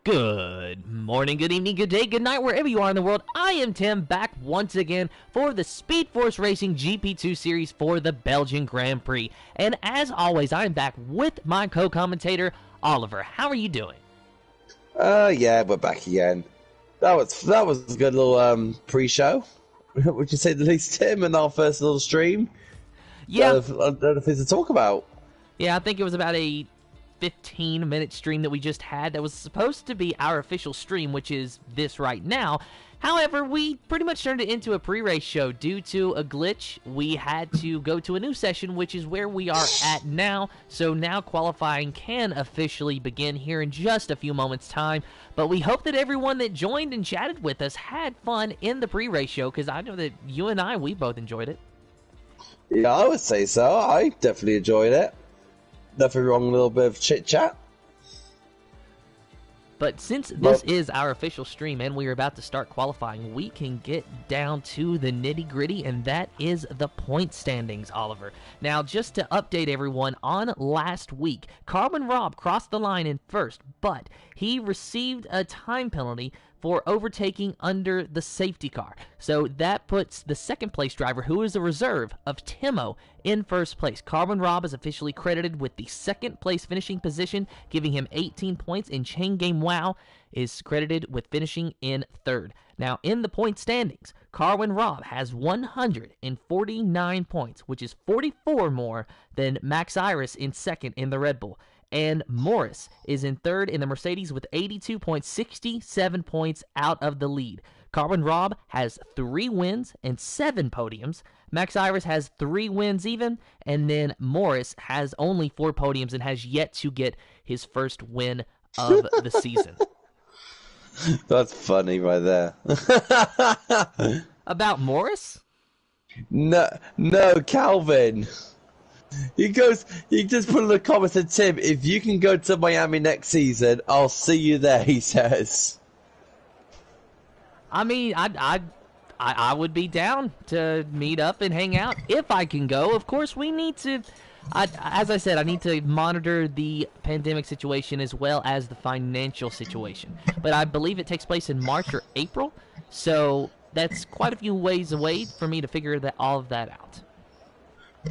Good morning, good evening, good day, good night, wherever you are in the world. I am Tim, back once again for the Speed Force Racing GP2 series for the Belgian Grand Prix. And as always, I am back with my co-commentator, Oliver. How are you doing? Yeah, we're back again. That was a good little pre-show. Would you say the least, Tim, in our first little stream? Yeah. A lot of things to talk about. Yeah, I think it was about a 15-minute stream that we just had that was supposed to be our official stream, which is this right now. However, we pretty much turned it into a pre-race show due to a glitch. We had to go to a new session, which is where we are at now. So now qualifying can officially begin here in just a few moments' time. But we hope that everyone that joined and chatted with us had fun in the pre-race show, because I know that you and we both enjoyed it. Yeah, I would say so. I definitely enjoyed it. Nothing wrong with a little bit of chit-chat. But since this is our official stream and we are about to start qualifying, we can get down to the nitty-gritty, and that is the point standings, Oliver. Now, just to update everyone, on last week, Carbon Rob crossed the line in first, but he received a time penalty for overtaking under the safety car. So that puts the second place driver, who is a reserve of Timo, in first place. Carbon Rob is officially credited with the second place finishing position, giving him 18 points, and Chain Game Wow is credited with finishing in third. Now, in the point standings, Carbon Rob has 149 points, which is 44 more than Max Iris in second in the Red Bull. And Morris is in third in the Mercedes with 82 points, 67 points out of the lead. Carbon Rob has 3 wins and 7 podiums. Max Iris has 3 wins even, and then Morris has only 4 podiums and has yet to get his first win of the season. That's funny right there. About Morris? No, Calvin. He just put in the comments and Tim, if you can go to Miami next season, I'll see you there, he says. I mean, I would be down to meet up and hang out if I can go. Of course, we need to, as I said, I need to monitor the pandemic situation as well as the financial situation. But I believe it takes place in March or April, so that's quite a few ways away for me to figure all of that out.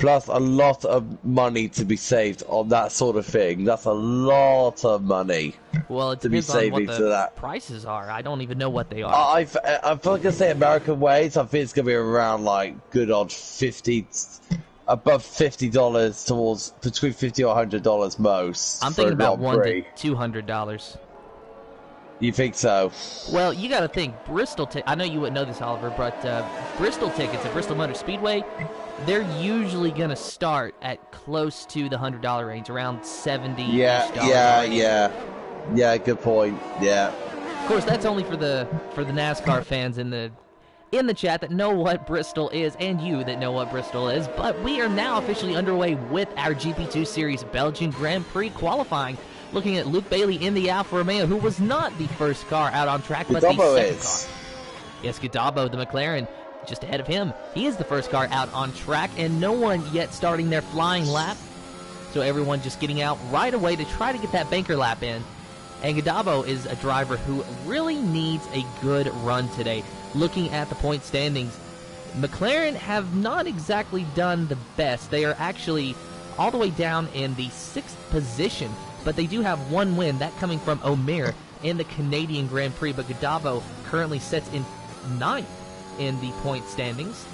Plus a lot of money to be saved on that sort of thing. That's a lot of money. Well, it to be depends on saving what to the that. prices are. I don't even know what they are. I'm going to say American ways. I think it's going to be around like good odd above $50 towards between $50 or $100 most. I'm thinking about $100 to $200. You think so? Well, you got to think Bristol. I know you wouldn't know this, Oliver, but Bristol tickets at Bristol Motor Speedway, they're usually going to start at close to the $100 range, around $70. Yeah. Good point. Yeah. Of course, that's only for the NASCAR fans in the chat that know what Bristol is, and you that know what Bristol is. But we are now officially underway with our GP2 Series Belgian Grand Prix qualifying. Looking at Luke Bailey in the Alfa Romeo, who was not the first car out on track, but the second car. Yes, Gustavo, the McLaren, just ahead of him. He is the first car out on track, and no one yet starting their flying lap. So everyone just getting out right away to try to get that banker lap in. And Gustavo is a driver who really needs a good run today. Looking at the point standings, McLaren have not exactly done the best. They are actually all the way down in the 6th position, but they do have 1 win, that coming from Omer in the Canadian Grand Prix. But Gustavo currently sits in 9th in the point standings,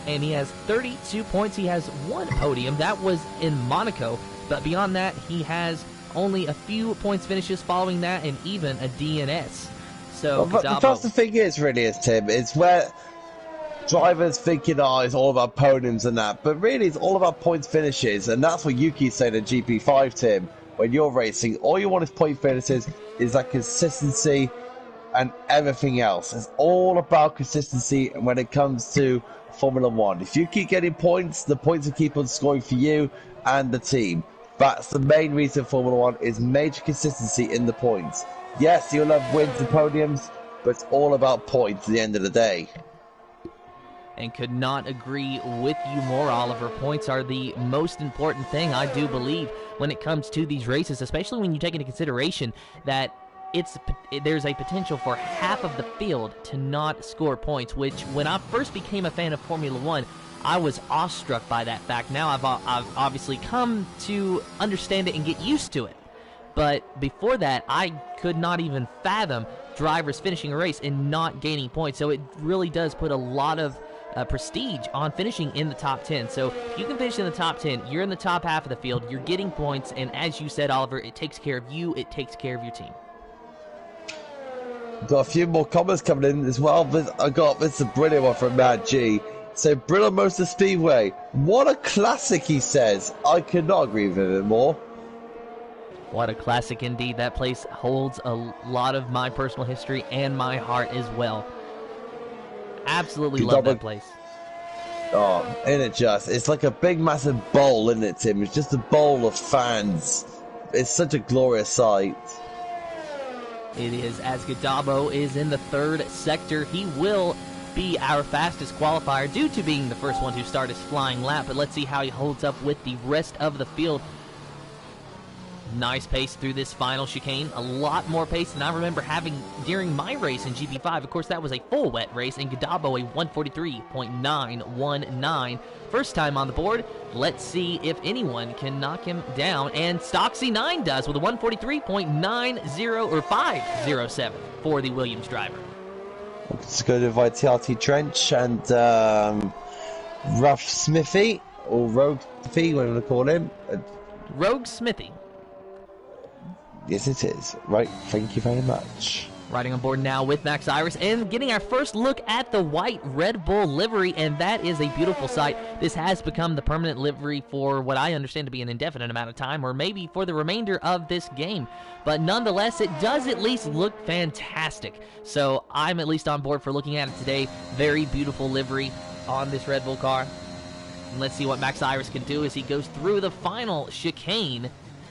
and he has 32 points. He has 1 podium. That was in Monaco, but beyond that, he has only a few points finishes following that, and even a DNS. So, but that's the thing is, Tim, it's where drivers thinking, it's all about podiums and that, but really it's all about points finishes, and that's what Yuki's saying in GP5, Tim. When you're racing, all you want is point finishes, is that consistency and everything else. It's all about consistency when it comes to Formula 1. If you keep getting points, the points will keep on scoring for you and the team. That's the main reason Formula 1 is major consistency in the points. Yes, you'll have wins and podiums, but it's all about points at the end of the day. And could not agree with you more, Oliver. Points are the most important thing, I do believe, when it comes to these races, especially when you take into consideration that there's a potential for half of the field to not score points, which when I first became a fan of Formula One, I was awestruck by that fact. Now I've obviously come to understand it and get used to it. But before that, I could not even fathom drivers finishing a race and not gaining points. So it really does put a lot of prestige on finishing in the top 10. So if you can finish in the top 10, you're in the top half of the field, you're getting points, and as you said, Oliver, it takes care of you, it takes care of your team. Got a few more comments coming in as well. This is a brilliant one from Matt G. So, Brilla Motor Speedway, what a classic, he says. I could not agree with him more. What a classic indeed. That place holds a lot of my personal history and my heart as well. Absolutely love that place. Oh, isn't it just? It's like a big, massive bowl, isn't it, Tim? It's just a bowl of fans. It's such a glorious sight. It is, as Gadabo is in the third sector. He will be our fastest qualifier due to being the first one to start his flying lap, but let's see how he holds up with the rest of the field. Nice pace through this final chicane. A lot more pace than I remember having during my race in GP5. Of course, that was a full wet race, and Gadabo a 143.919. First time on the board. Let's see if anyone can knock him down, and Stocksy9 does with a 143.90 or 507 for the Williams driver. Let's go to Vitality Trench and Rough Smithy, or Rogue Smithy, whatever you want to call him. Rogue Smithy. Yes, it is. Right, thank you very much. Riding on board now with Max Iris and getting our first look at the white Red Bull livery, and that is a beautiful sight. This has become the permanent livery for what I understand to be an indefinite amount of time, or maybe for the remainder of this game. But nonetheless, it does at least look fantastic. So I'm at least on board for looking at it today. Very beautiful livery on this Red Bull car. And let's see what Max Iris can do as he goes through the final chicane.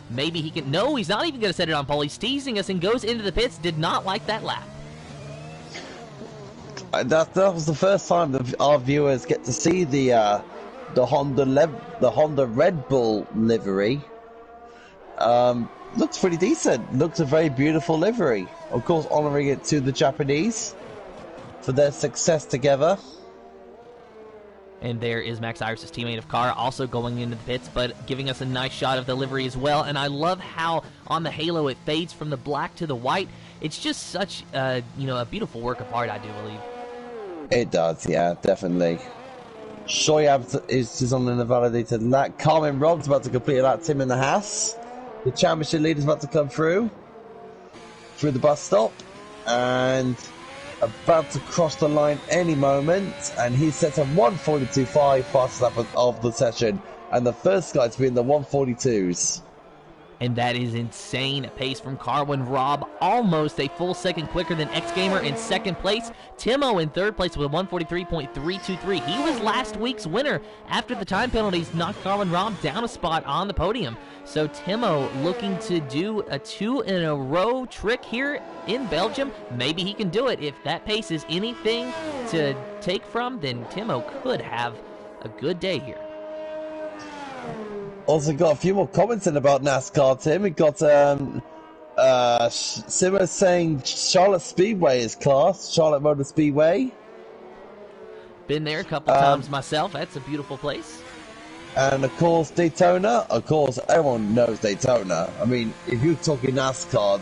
Maybe he can... No, he's not even going to set it on pole. He's teasing us and goes into the pits. Did not like that lap. That was the first time that our viewers get to see the Honda Red Bull livery. Looks pretty decent. Looks a very beautiful livery. Of course, honouring it to the Japanese for their success together. And there is Max Iris' teammate of car also going into the pits, but giving us a nice shot of the livery as well. And I love how on the halo it fades from the black to the white. It's just such a beautiful work of art, I do believe. It does, yeah, definitely. Shoyab is on the validated lap. Carmen Robb's about to complete a lap. Tim in the Haas. The championship leader's about to come through the bus stop, and about to cross the line any moment, and he sets a 142.5 fastest lap of the session, and the first guy to be in the 142s. And that is insane pace from Carwin Robb, almost a full second quicker than X Gamer in second place. Timo in third place with a 143.323. He was last week's winner after the time penalties knocked Carwin Robb down a spot on the podium. So Timo looking to do a 2-in-a-row trick here in Belgium. Maybe he can do it. If that pace is anything to take from, then Timo could have a good day here. Also got a few more comments in about NASCAR, Tim. We got Simmer saying Charlotte Speedway is class. Charlotte Motor Speedway. Been there a couple times myself. That's a beautiful place. And of course Daytona. Of course, everyone knows Daytona. I mean, if you're talking NASCAR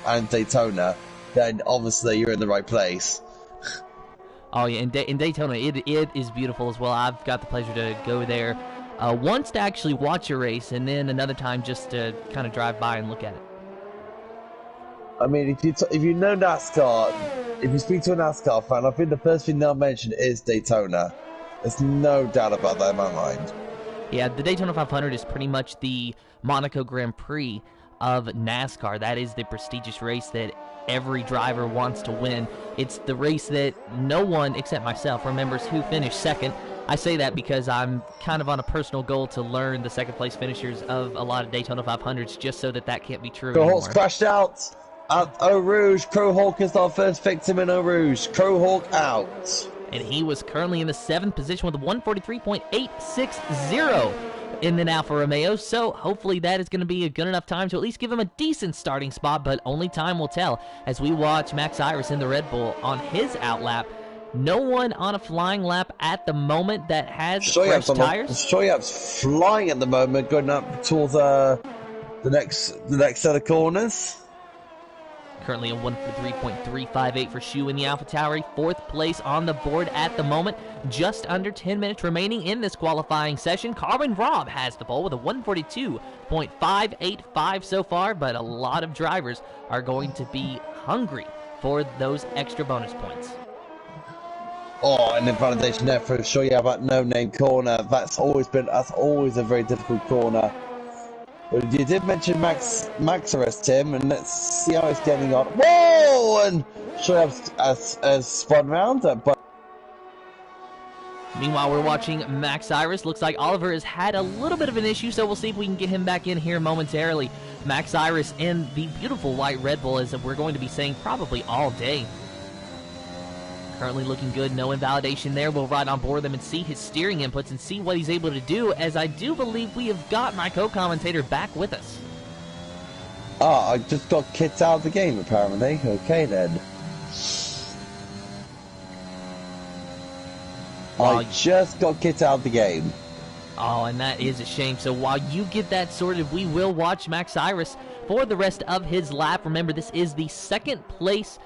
and Daytona, then obviously you're in the right place. Oh yeah, in Daytona, it is beautiful as well. I've got the pleasure to go there once to actually watch a race, and then another time just to kind of drive by and look at it. I mean, if you know NASCAR, if you speak to a NASCAR fan, I think the first thing they'll mention is Daytona. There's no doubt about that in my mind. Yeah, the Daytona 500 is pretty much the Monaco Grand Prix of NASCAR. That is the prestigious race that every driver wants to win. It's the race that no one except myself remembers who finished second. I say that because I'm kind of on a personal goal to learn the second place finishers of a lot of Daytona 500s, just so that can't be true anymore. Crowhawk's crashed out at Eau Rouge. Crowhawk is our first victim in Eau Rouge. Crowhawk out. And he was currently in the 7th position with a 143.860. in an Alfa Romeo, so hopefully that is going to be a good enough time to at least give him a decent starting spot, but only time will tell as we watch Max Iris in the Red Bull on his outlap. No one on a flying lap at the moment that has fresh tires. Shoyab's flying at the moment, going up towards the next set of corners. Currently a 1:3.358 for Shu in the AlphaTauri. 4th place on the board at the moment. Just under 10 minutes remaining in this qualifying session. Carbon Rob has the pole with a 1:42.585 so far, but a lot of drivers are going to be hungry for those extra bonus points. Oh, and invalidation there for Shoyab at no-name corner. That's always a very difficult corner. But you did mention Maximus, Tim, and let's see how it's getting on. Whoa! And Shoyab has spun round it, but meanwhile, we're watching Max Iris. Looks like Oliver has had a little bit of an issue, so we'll see if we can get him back in here momentarily. Max Iris in the beautiful white Red Bull, as we're going to be saying probably all day. Currently looking good, no invalidation there. We'll ride on board with him and see his steering inputs and see what he's able to do, as I do believe we have got my co-commentator back with us. Ah, I just got kicked out of the game, apparently. Okay, then. I just got kicked out of the game. Oh, and that is a shame. So while you get that sorted, we will watch Max Iris for the rest of his lap. Remember, this is the 2nd place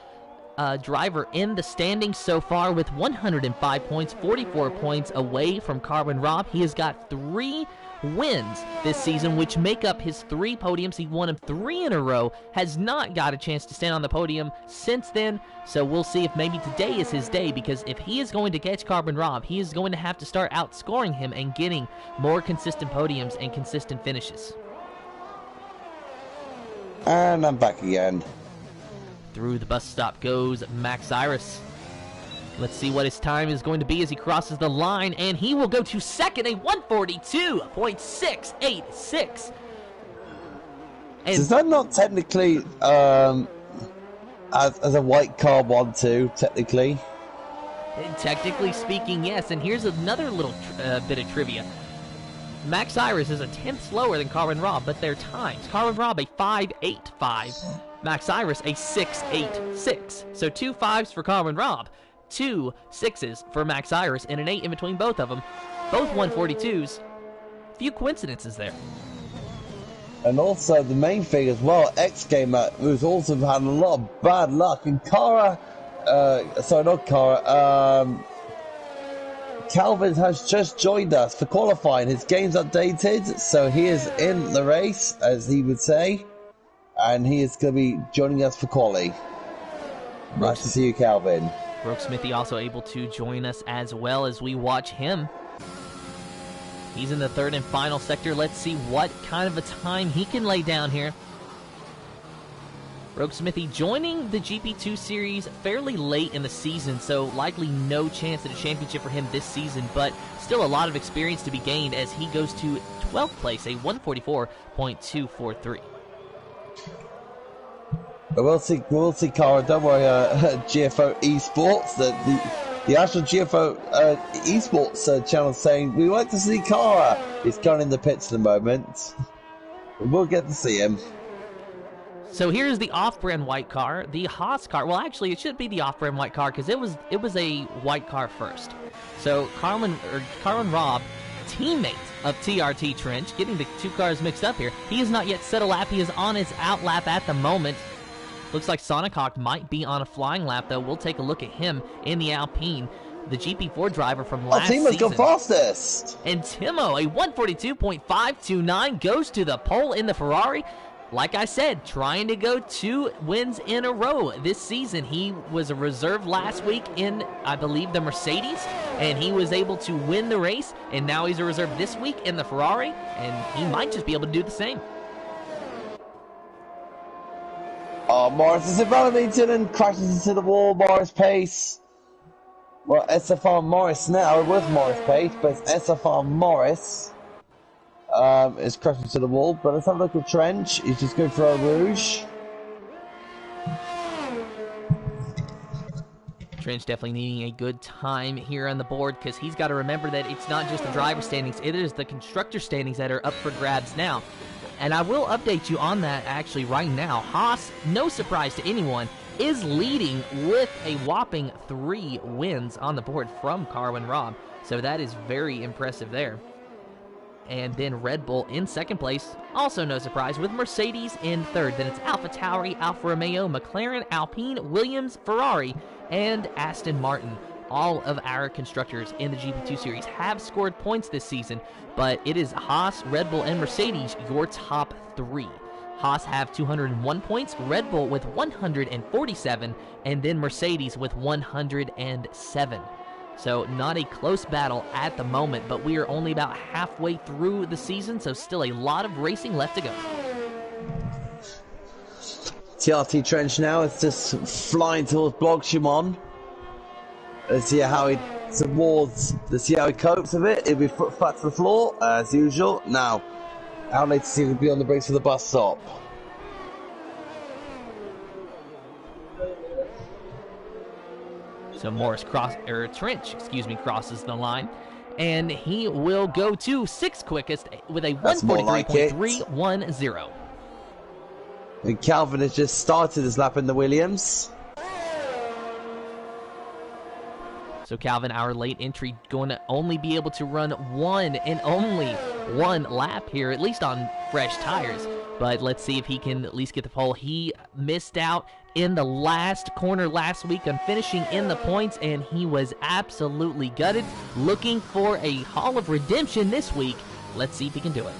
driver in the standings so far with 105 points, 44 points away from Carbon Rob. He has got 3 wins this season, which make up his 3 podiums. He won them 3 in a row, has not got a chance to stand on the podium since then, so we'll see if maybe today is his day, because if he is going to catch Carbon Rob, he is going to have to start outscoring him and getting more consistent podiums and consistent finishes. And I'm back again. Through the bus stop goes Max Iris. Let's see what his time is going to be as he crosses the line, and he will go to 2nd, a 1:42.686. Is that not technically as a white car 1-2, technically? Technically speaking, yes. And here's another little bit of trivia. Max Iris is a 10th slower than Carbon Rob, but their times. Carbon Rob a 5.85. Max Iris a 6.86. So 2 5s for Carbon Rob, 2 6s for Max Iris, and an 8 in between both of them. Both 142s. Few coincidences there. And also the main thing as well, X Gamer, who's also had a lot of bad luck, and Calvin has just joined us for qualifying. His game's updated, so he is in the race, as he would say, and he is going to be joining us for quali. Nice to see you, Calvin. Brooke Smithy also able to join us as well as we watch him. He's in the 3rd and final sector. Let's see what kind of a time he can lay down here. Brooke Smithy joining the GP2 series fairly late in the season, so likely no chance at a championship for him this season, but still a lot of experience to be gained as he goes to 12th place, a 1:44.243. We'll see, Cara. Don't worry, GFO Esports, the actual GFO Esports channel saying we like to see Cara. He's going in the pits at the moment. We'll get to see him. So here's the off-brand white car, the Haas car. Well, actually, it should be the off-brand white car because it was a white car first. So Carbon Rob, teammate of TRT Trench, getting the 2 cars mixed up here. He has not yet set a lap. He is on his out lap at the moment. Looks like Sonic Hawk might be on a flying lap, though. We'll take a look at him in the Alpine, the GP4 driver from last season. Timo's gone fastest. And Timo, a 1:42.529, goes to the pole in the Ferrari. Like I said, trying to go 2 wins in a row this season. He was a reserve last week in, I believe, the Mercedes, and he was able to win the race, and now he's a reserve this week in the Ferrari, and he might just be able to do the same. Oh, Morris is invalidated and crashes into the wall. Morris Pace. Well, SFR Morris now. It was Morris Pace, but it's SFR Morris. Is crashing to the wall, but let's have a look at Trench. He's just going for a rouge. Trench definitely needing a good time here on the board because he's got to remember that it's not just the driver standings, it is the constructor standings that are up for grabs now. And I will update you on that actually right now. Haas, no surprise to anyone, is leading with a whopping 3 wins on the board from Carwin Robb. So that is very impressive there. And then Red Bull in second place, also no surprise, with Mercedes in third. Then it's AlphaTauri, Alfa Romeo, McLaren, Alpine, Williams, Ferrari, and Aston Martin. All of our constructors in the GP2 series have scored points this season, but it is Haas, Red Bull, and Mercedes, your top 3. Haas have 201 points, Red Bull with 147, and then Mercedes with 107. So not a close battle at the moment, but we are only about halfway through the season, so still a lot of racing left to go. TRT Trench now is just flying towards Belgium. Let's see how he copes with it. He'll be foot flat to the floor as usual. Now, how late is he to be on the brakes for the bus stop? So Trench crosses the line, and he will go to 6th quickest with a 143.310. And Calvin has just started his lap in the Williams. So Calvin, our late entry, going to only be able to run one and only one lap here, at least on fresh tires. But let's see if he can at least get the pole. He missed out in the last corner last week on finishing in the points, and he was absolutely gutted. Looking for a Hall of Redemption this week. Let's see if he can do it.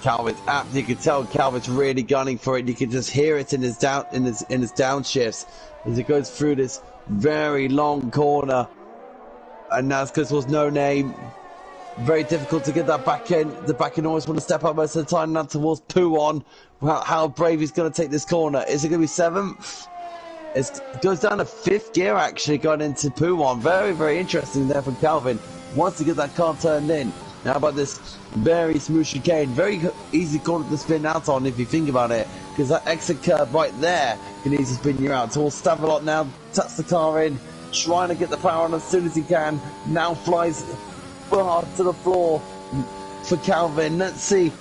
Calvin's you can tell Calvin's really gunning for it. You can just hear it in his downshifts as it goes through this very long corner. And that's because there was no name. Very difficult to get that back in. The back end always want to step up most of the time now towards Pouon. How brave he's going to take this corner. Is it going to be 7th? It goes down to 5th gear actually going into Pouon. Very, very interesting there from Calvin. Wants to get that car turned in. Now about this very smooth chicane. Very easy corner to spin out on if you think about it. Because that exit curve right there can easily spin you out. Towards Stavelot now. Tucks the car in. Trying to get the power on as soon as he can. Now flies hard to the floor for Calvin. Let's see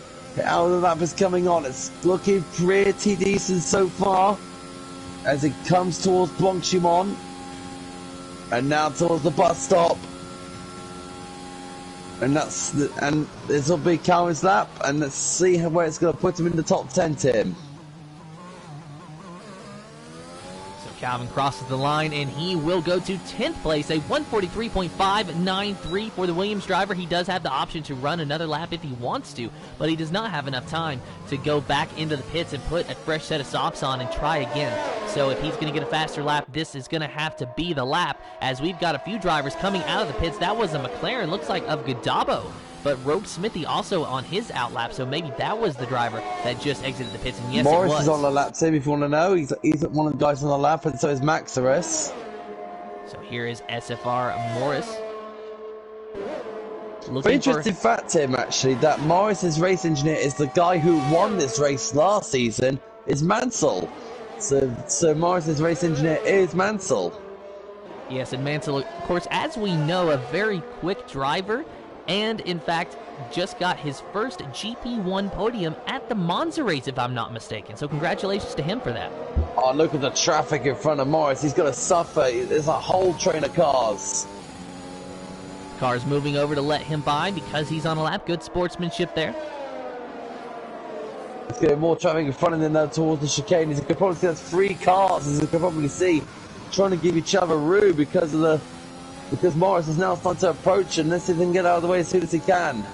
how the lap is coming on. It's looking pretty decent so far as it comes towards Blanchimont and now towards the bus stop. And this will be Calvin's lap, and let's see where it's going to put him in the top 10, Tim. Calvin crosses the line, and he will go to 10th place, a 143.593 for the Williams driver. He does have the option to run another lap if he wants to, but he does not have enough time to go back into the pits and put a fresh set of softs on and try again. So if he's going to get a faster lap, this is going to have to be the lap, as we've got a few drivers coming out of the pits. That was a McLaren, looks like, of Godabo. But Rogue Smithy also on his outlap, so maybe that was the driver that just exited the pits, and yes, Morris it was. Is on the lap, Tim, if you want to know. He's one of the guys on the lap, and so is Maximus. So here is SFR Morris. Very interesting fact, Tim, actually, that Morris's race engineer is the guy who won this race last season, is Mansell. So Morris's race engineer is Mansell. Yes, and Mansell, of course, as we know, a very quick driver, and in fact just got his first GP1 podium at the Monza race, if I'm not mistaken. So congratulations to him for that. Oh, look at the traffic in front of Morris. He's going to suffer. There's a whole train of cars. Cars moving over to let him by because he's on a lap. Good sportsmanship there. There's going to be more traffic in front of him now towards the chicane. You can probably see there's 3 cars, as you can probably see, trying to give each other room because Morris is now starting to approach, and let's see if he can get out of the way as soon as he can.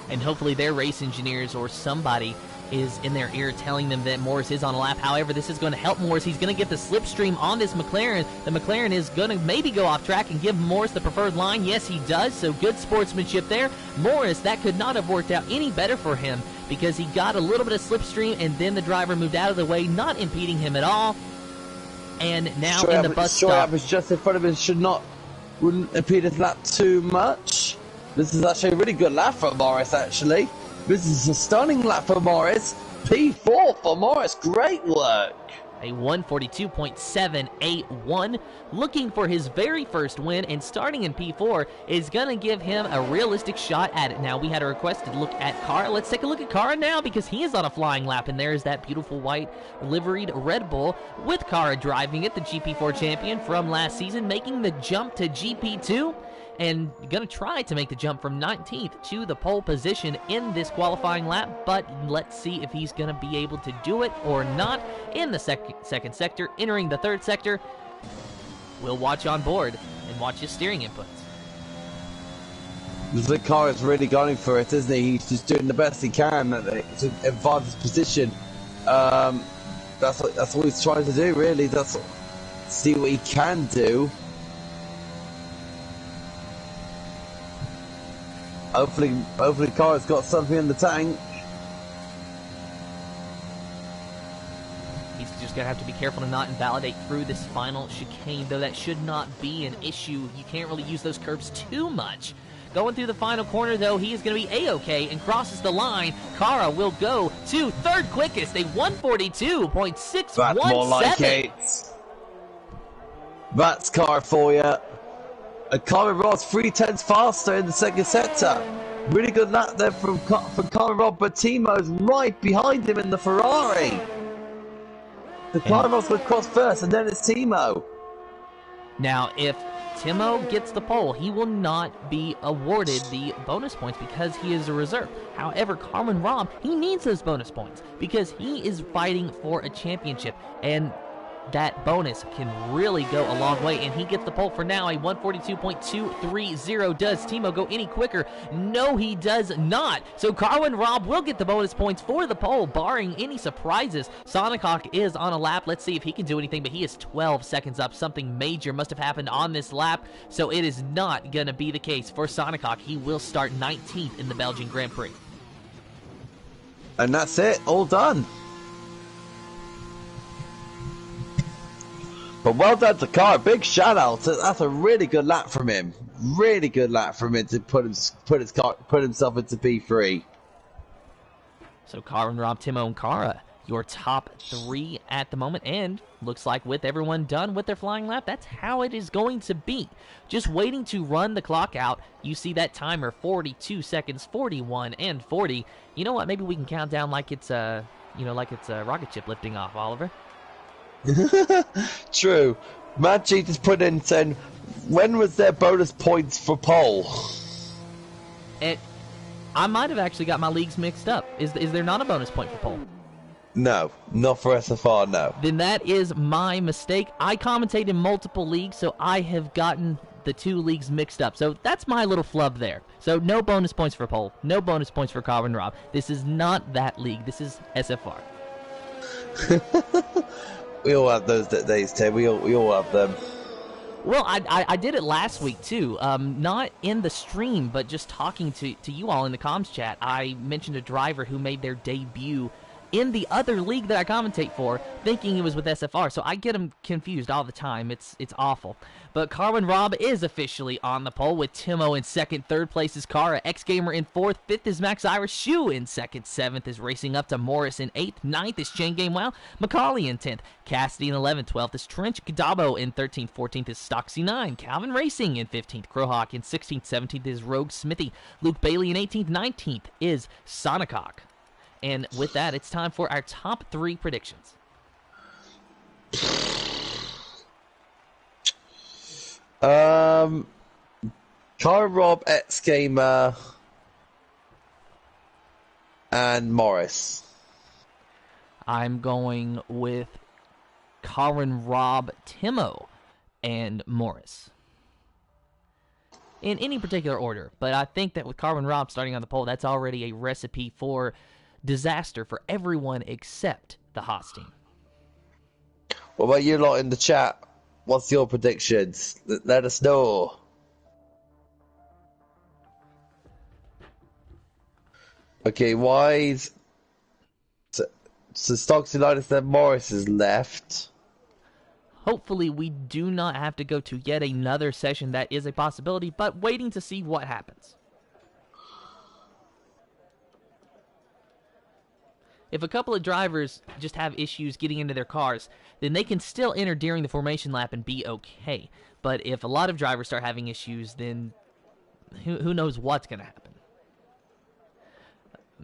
And hopefully their race engineers or somebody is in their ear telling them that Morris is on a lap. However, this is going to help Morris. He's going to get the slipstream on this McLaren. The McLaren is going to maybe go off track and give Morris the preferred line. Yes, he does, so good sportsmanship there. Morris, that could not have worked out any better for him because he got a little bit of slipstream, and then the driver moved out of the way, not impeding him at all. And now in the bus stop. Was just in front of him, wouldn't impede his lap too much. This is actually a really good lap for Morris, actually. This is a stunning lap for Morris. P4 for Morris, great work. a 142.781, looking for his very first win, and starting in P4 is going to give him a realistic shot at it. Now, we had a request to look at Kara. Let's take a look at Kara now, because he is on a flying lap, and there is that beautiful white liveried Red Bull with Kara driving it, the GP4 champion from last season, making the jump to GP2. And going to try to make the jump from 19th to the pole position in this qualifying lap, but let's see if he's going to be able to do it or not in the second sector. Entering the third sector, we'll watch on board and watch his steering inputs. The car is really going for it, isn't he? He's just doing the best he can to advance his position. That's all he's trying to do, really. See what he can do. Hopefully Kara's got something in the tank. He's just going to have to be careful to not invalidate through this final chicane, though that should not be an issue. You can't really use those curves too much. Going through the final corner, though, he is going to be A-OK and crosses the line. Kara will go to third quickest, a 142.617. That's more like it. That's Kara for you. And Kara Rod's 3/10 faster in the second sector. Really good lap there from Kara Rod, but Timo's right behind him in the Ferrari. The Kara Rod's going to cross first, and then it's Timo. Now, if Timo gets the pole, he will not be awarded the bonus points because he is a reserve. However, Carmen Robb, he needs those bonus points because he is fighting for a championship, and that bonus can really go a long way, and he gets the pole for now, a 142.230. Does Timo go any quicker? No, he does not. So Carmen Robb will get the bonus points for the pole, barring any surprises. Sonic is on a lap. Let's see if he can do anything, but he is 12 seconds up. Something major must have happened on this lap, so it is not going to be the case for Sonic. He will start 19th in the Belgian Grand Prix. And that's it, all done. But well done to Kara. Big shout out. That's a really good lap from him. Really good lap from him to put himself into P3. So Carmen Robb, Timo, and Kara, your top three at the moment. And looks like with everyone done with their flying lap, that's how it is going to be. Just waiting to run the clock out. You see that timer, 42 seconds, 41, and 40. You know what? Maybe we can count down like it's a rocket ship lifting off, Oliver. True. Maggi just put in saying, when was there bonus points for pole? I might have actually got my leagues mixed up. Is there not a bonus point for pole? No, not for SFR, no. Then that is my mistake. I commentate in multiple leagues, so I have gotten the two leagues mixed up. So that's my little flub there. So no bonus points for pole, no bonus points for Carmen Robb. This is not that league. This is SFR. We all have those days, Ted. We all have them. Well, I did it last week, too. Not in the stream, but just talking to you all in the comms chat. I mentioned a driver who made their debut in the other league that I commentate for, thinking he was with SFR. So I get him confused all the time. It's awful. But Carmen Robb is officially on the pole with Timo in second. Third place is Kara. X-Gamer in fourth. Fifth is Max Irish. Shu in second. Seventh is racing up to Morris in eighth. Ninth is Chain Game Wow. Macaulay in 10th. Cassidy in 11th. 12th is Trench. Gadabo in 13th. 14th is Stoxy 9. Calvin Racing in 15th. Crowhawk in 16th. 17th is Rogue Smithy. Luke Bailey in 18th. 19th is Sonicock. And with that, it's time for our top three predictions. Kara Robb, X-Gamer, and Morris. I'm going with Carmen Robb, Timo, and Morris. In any particular order, but I think that with Carmen Robb starting on the pole, that's already a recipe for disaster for everyone except the Haas team. What about you lot in the chat? What's your predictions? Let us know. Okay, Wise. So Stock's United said Morris is left. Hopefully we do not have to go to yet another session. That is a possibility, but waiting to see what happens. If a couple of drivers just have issues getting into their cars, then they can still enter during the formation lap and be okay. But if a lot of drivers start having issues, then who knows what's going to happen.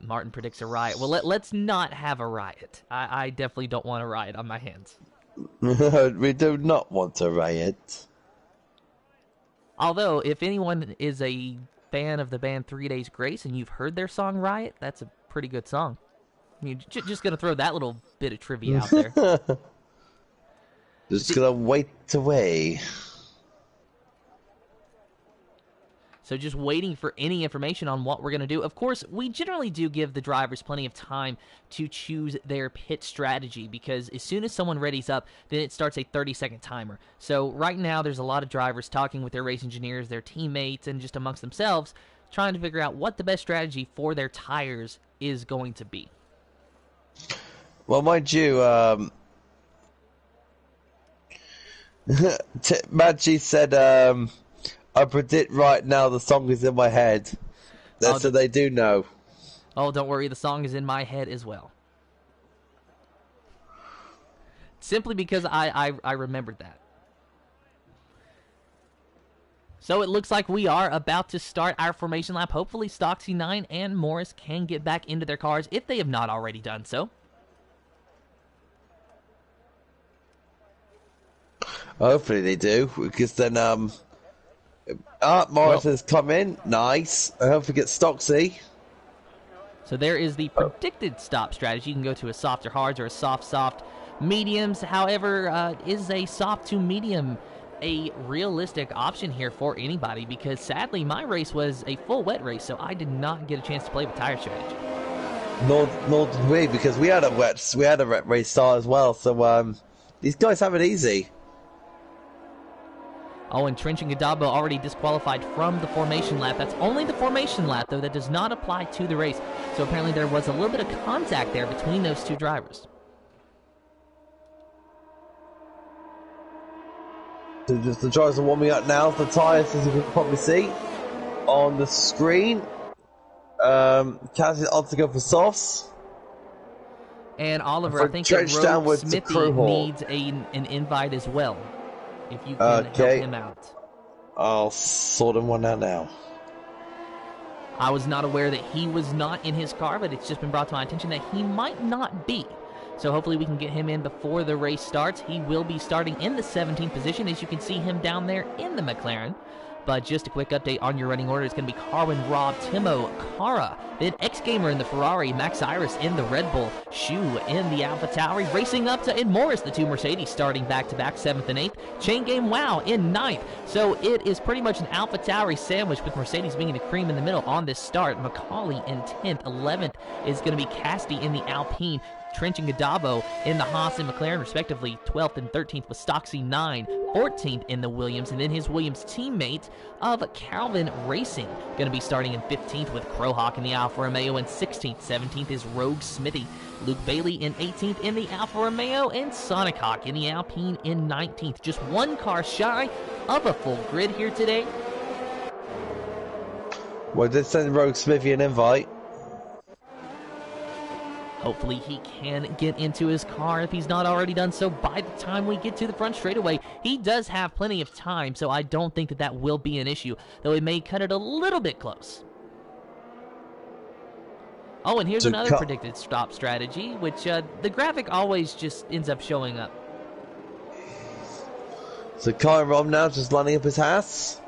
Martin predicts a riot. Well, let's not have a riot. I definitely don't want a riot on my hands. We do not want a riot. Although, if anyone is a fan of the band 3 Days Grace and you've heard their song Riot, that's a pretty good song. You're just going to throw that little bit of trivia out there. Just going to wait away. So just waiting for any information on what we're going to do. Of course, we generally do give the drivers plenty of time to choose their pit strategy because as soon as someone readies up, then it starts a 30-second timer. So right now, there's a lot of drivers talking with their race engineers, their teammates, and just amongst themselves, trying to figure out what the best strategy for their tires is going to be. Well, mind you, Maggie said, I predict right now the song is in my head. That's so they do know. Oh, don't worry, the song is in my head as well. Simply because I remembered that. So it looks like we are about to start our formation lap. Hopefully Stocksy 9 and Morris can get back into their cars if they have not already done so. Hopefully they do, because then, Morris has come in. Nice. I don't forget Stocksy. So there is the predicted stop strategy. You can go to a soft or hards or a soft mediums. However, is a soft to medium a realistic option here for anybody? Because sadly, my race was a full wet race, so I did not get a chance to play with tire strategy. Nor did we, because we had a wet race start as well. So these guys have it easy. Oh, and Trench and Gadabo already disqualified from the formation lap. That's only the formation lap, though. That does not apply to the race. So apparently there was a little bit of contact there between those two drivers. So just the drivers are warming up now. The tyres, as you can probably see on the screen. Kaz is on to go for softs. And Oliver, I think that Rogue Smithy needs an invite as well. If you can help him out. I'll sort him one out now. I was not aware that he was not in his car, but it's just been brought to my attention that he might not be. So hopefully we can get him in before the race starts. He will be starting in the 17th position, as you can see him down there in the McLaren. But just a quick update on your running order. It's going to be Carwin, Rob, Timo, Kara, then X-Gamer in the Ferrari, Max Iris in the Red Bull, Shu in the AlphaTauri, racing up to in Morris, the two Mercedes starting back-to-back 7th and 8th, Chain Game Wow in 9th. So it is pretty much an AlphaTauri sandwich with Mercedes being the cream in the middle on this start. Macaulay in 10th, 11th is going to be Casti in the Alpine, Trench and Gadabo in the Haas and McLaren, respectively, 12th and 13th with Stocksy 9, 14th in the Williams, and then his Williams teammate of Calvin Racing, going to be starting in 15th with Crowhawk in the Alfa Romeo, and 16th, 17th is Rogue Smithy, Luke Bailey in 18th in the Alfa Romeo, and Sonic Hawk in the Alpine in 19th. Just one car shy of a full grid here today. Well, did send Rogue Smithy an invite. Hopefully he can get into his car if he's not already done so by the time we get to the front straightaway. He does have plenty of time, so I don't think that will be an issue, though it may cut it a little bit close. Oh, and here's another predicted stop strategy, which the graphic always just ends up showing up. So Kai Rob now just lining up his Haas.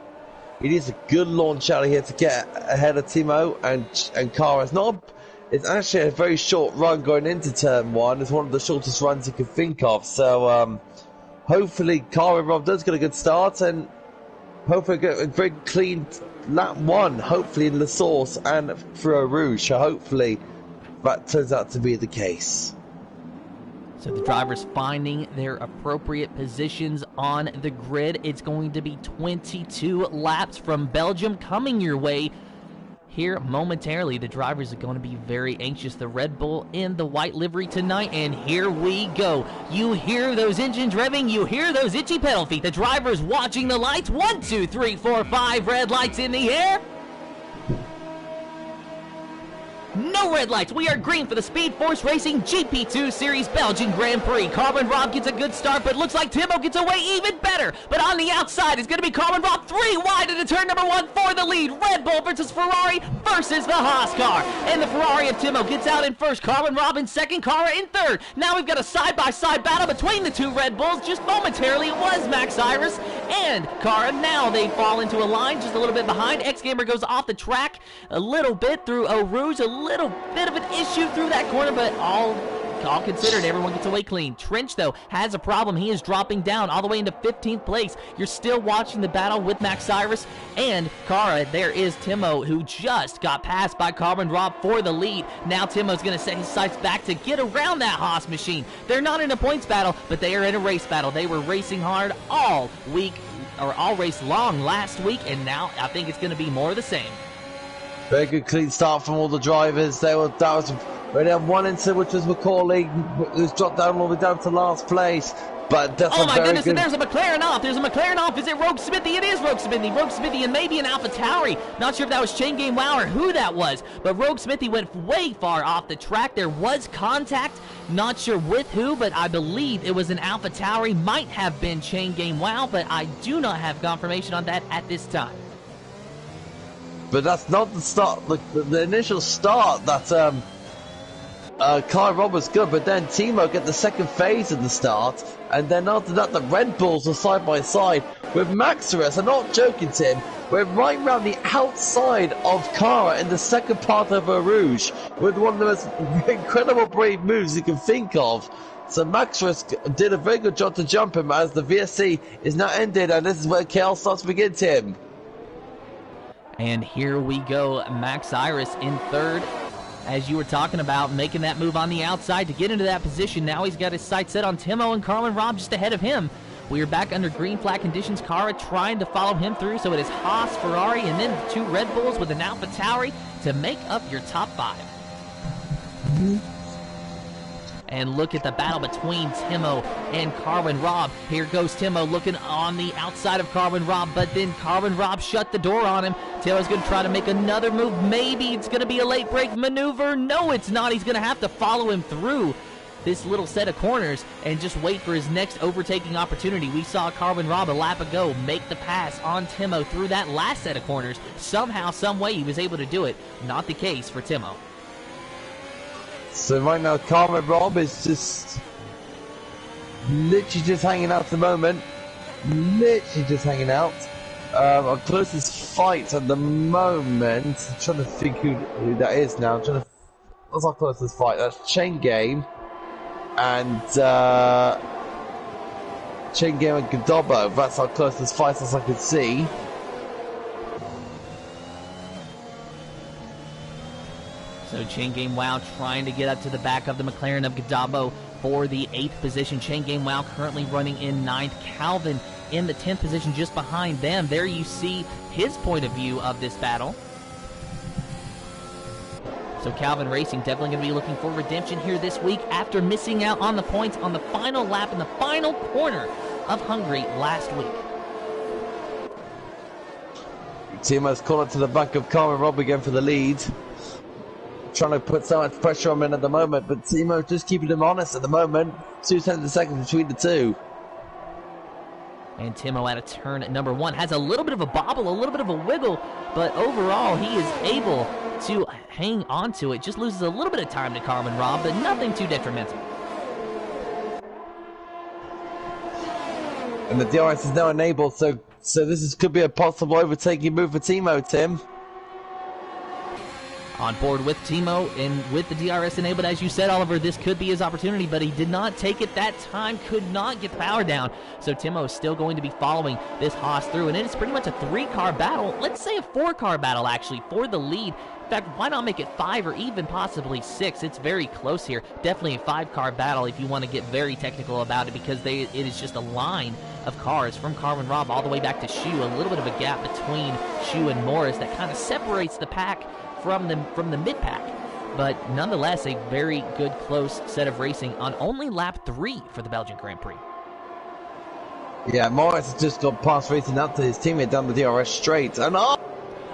He needs a good launch out of here to get ahead of Timo and Kara's not. It's actually a very short run going into turn 1. It's one of the shortest runs you can think of. So hopefully Kara Rob does get a good start and hopefully get a very clean lap 1. Hopefully in La Source and through Eau Rouge. So hopefully that turns out to be the case. So the drivers finding their appropriate positions on the grid. It's going to be 22 laps from Belgium coming your way. Here momentarily, the drivers are going to be very anxious. The Red Bull in the white livery tonight, and here we go. You hear those engines revving, you hear those itchy pedal feet. The drivers watching the lights. 1, 2, 3, 4, 5 red lights in the air. No red lights. We are green for the Speed Force Racing GP2 Series Belgian Grand Prix. Carbon Rob gets a good start, but looks like Timo gets away even better. But on the outside is going to be Carbon Rob 3 wide into turn number 1 for the lead. Red Bull versus Ferrari versus the Haas car. And the Ferrari of Timo gets out in first. Carbon Rob in second. Cara in third. Now we've got a side-by-side battle between the two Red Bulls. Just momentarily it was Max Iris and Cara. Now they fall into a line just a little bit behind. X-Gamer goes off the track a little bit through Eau Rouge. A little bit of an issue through that corner, but all considered, everyone gets away clean. Trench, though, has a problem. He is dropping down all the way into 15th place. You're still watching the battle with Max Cyrus and Cara. There is Timo, who just got passed by Carbon Rob for the lead. Now Timo's going to set his sights back to get around that Haas machine. They're not in a points battle, but they are in a race battle. They were racing hard all week, or all race long last week, and now I think it's going to be more of the same. Very good clean start from all the drivers. That was we had one incident, which was Macaulay, who's dropped down all the way down to last place. But that's oh my goodness, and there's a McLaren off. There's a McLaren off. Is it Rogue Smithy? It is Rogue Smithy. Rogue Smithy and maybe an Alpha Tauri. Not sure if that was Chain Game Wow or who that was. But Rogue Smithy went way far off the track. There was contact. Not sure with who, but I believe it was an Alpha Tauri. Might have been Chain Game Wow, but I do not have confirmation on that at this time. But that's not the start. The initial start that Kai Rob was good, but then Timo get the second phase of the start, and then after that the Red Bulls are side by side with Maximus. I'm not joking, Tim. We're right around the outside of Cara in the second part of Eau Rouge with one of the most incredible brave moves you can think of. So Maximus did a very good job to jump him as the VSC is now ended, and this is where chaos starts to begin, Tim. And here we go, Max Iris in third, as you were talking about, making that move on the outside to get into that position. Now he's got his sights set on Timo and Carlin Rob just ahead of him. We are back under green flag conditions. Cara trying to follow him through, so it is Haas, Ferrari, and then the two Red Bulls with an Alpha Tauri to make up your top 5. And look at the battle between Timo and Carbon Rob. Here goes Timo looking on the outside of Carbon Rob, but then Carbon Rob shut the door on him. Timo's going to try to make another move. Maybe it's going to be a late break maneuver. No, it's not. He's going to have to follow him through this little set of corners and just wait for his next overtaking opportunity. We saw Carbon Rob a lap ago make the pass on Timo through that last set of corners. Somehow, some way, he was able to do it. Not the case for Timo. So right now, Carbon Rob is just literally just hanging out at the moment. Literally just hanging out. Our closest fight at the moment. I'm trying to think who that is now. What's our closest fight? That's Chain Game and Chain Game and Godobbo. That's our closest fight as I can see. So Chain Game Wow trying to get up to the back of the McLaren of Godobbo for the 8th position. Chain Game Wow currently running in 9th. Calvin in the 10th position just behind them. There you see his point of view of this battle. So Calvin Racing definitely going to be looking for redemption here this week after missing out on the points on the final lap in the final corner of Hungary last week. Timo's called up to the back of Carbon Rob again for the lead. Trying to put so much pressure on him at the moment, but Timo just keeping him honest at the moment. 2 tenths of a second between the two. And Timo at a turn at number 1 has a little bit of a bobble, a little bit of a wiggle, but overall he is able to hang on to it. Just loses a little bit of time to Carbon Rob, but nothing too detrimental. And the DRS is now enabled, so this could be a possible overtaking move for Timo, Tim. On board with Timo and with the DRS enabled, as you said, Oliver, this could be his opportunity, but he did not take it that time, could not get the power down. So Timo is still going to be following this Haas through, and it is pretty much a 3-car battle. Let's say a 4-car battle, actually, for the lead. In fact, why not make it 5 or even possibly 6? It's very close here. Definitely a 5-car battle if you want to get very technical about it, because it is just a line of cars from Carbon Rob all the way back to Shu. A little bit of a gap between Shu and Morris that kind of separates the pack from the mid-pack, but nonetheless a very good close set of racing on only lap 3 for the Belgian Grand Prix. Yeah, Morris has just got past racing up to his teammate down the DRS straight, and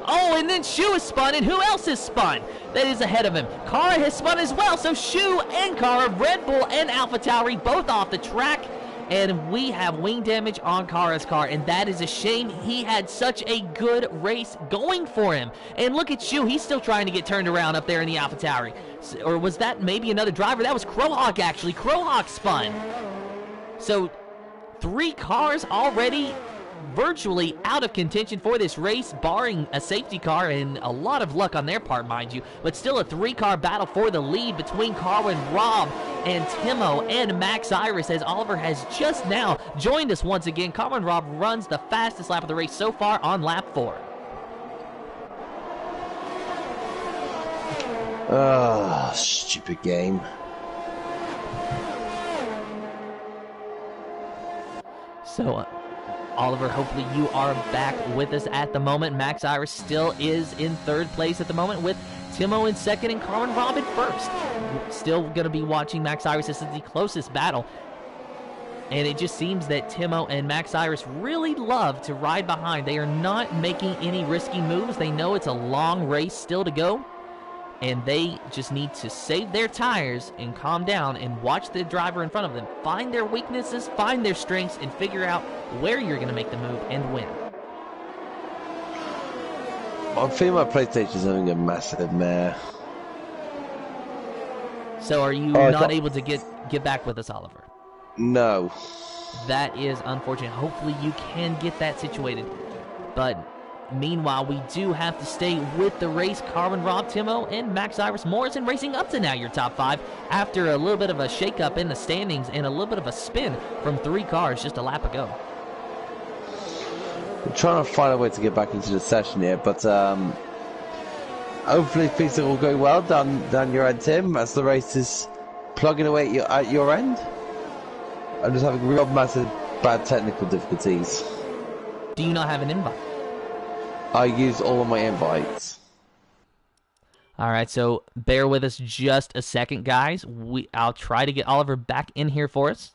Oh, and then Shu is spun, and who else is spun? That is ahead of him. Kara has spun as well, so Shu and Kara, Red Bull and AlphaTauri, both off the track. And we have wing damage on Kara's car, and that is a shame. He had such a good race going for him. And look at Shu, he's still trying to get turned around up there in the AlphaTauri. Or was that maybe another driver? That was Crowhawk, actually. Crowhawk spun. So 3 cars already virtually out of contention for this race, barring a safety car, and a lot of luck on their part, mind you, but still a 3-car battle for the lead between Carwin Robb and Timo and Max Iris, as Oliver has just now joined us once again. Carwin Robb runs the fastest lap of the race so far on lap 4. Ah, stupid game. So, Oliver, hopefully you are back with us at the moment. Max Iris still is in 3rd place at the moment, with Timo in 2nd and Carwin Robb in 1st. Still going to be watching Max Iris. This is the closest battle. And it just seems that Timo and Max Iris really love to ride behind. They are not making any risky moves. They know it's a long race still to go. And they just need to save their tires and calm down and watch the driver in front of them. Find their weaknesses, find their strengths, and figure out where you're going to make the move and win. I feel my PlayStation's having a massive mare. So are you not able to get back with us, Oliver? No. That is unfortunate. Hopefully you can get that situated. But meanwhile, we do have to stay with the race. Carwin Robb, Timo, and Max Iris Morrison racing up to now your top 5 after a little bit of a shakeup in the standings and a little bit of a spin from 3 cars just a lap ago. I'm trying to find a way to get back into the session here, but hopefully things are all going well down your end, Tim, as the race is plugging away at your end. I'm just having real massive bad technical difficulties. Do you not have an invite? I used all of my invites. All right, so bear with us just a second, guys. I'll try to get Oliver back in here for us.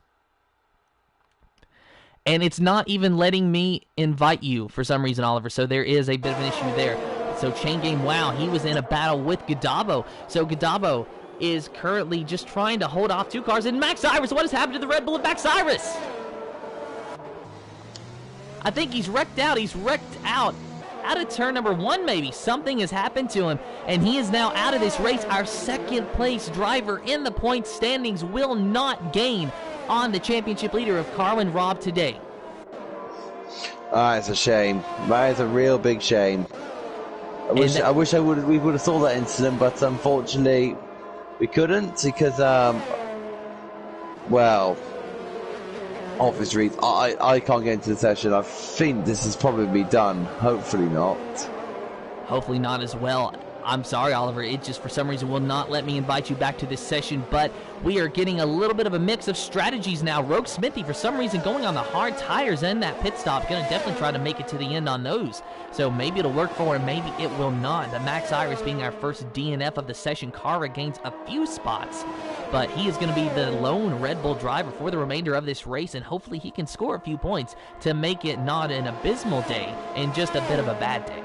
And it's not even letting me invite you for some reason, Oliver, so there is a bit of an issue there. So Chain Game, wow, he was in a battle with Gadabo. So Gadabo is currently just trying to hold off 2 cars. And Max Iris, what has happened to the Red Bull of Max Iris? I think he's wrecked out. He's wrecked out of turn number 1, maybe. Something has happened to him, and he is now out of this race. Our 2nd place driver in the point standings will not gain on the championship leader of Carwin Robb today. It's a shame. That is a real big shame. I wish we would have saw that incident, but unfortunately we couldn't because well, obvious reasons. I can't get into the session. I think this is probably done. Hopefully not. Hopefully not as well. I'm sorry, Oliver. It just, for some reason, will not let me invite you back to this session, but we are getting a little bit of a mix of strategies now. Rogue Smithy, for some reason, going on the hard tires and that pit stop. Going to definitely try to make it to the end on those. So maybe it'll work for him, maybe it will not. The Max Iris being our first DNF of the session. Kara gains a few spots, but he is going to be the lone Red Bull driver for the remainder of this race, and hopefully he can score a few points to make it not an abysmal day and just a bit of a bad day.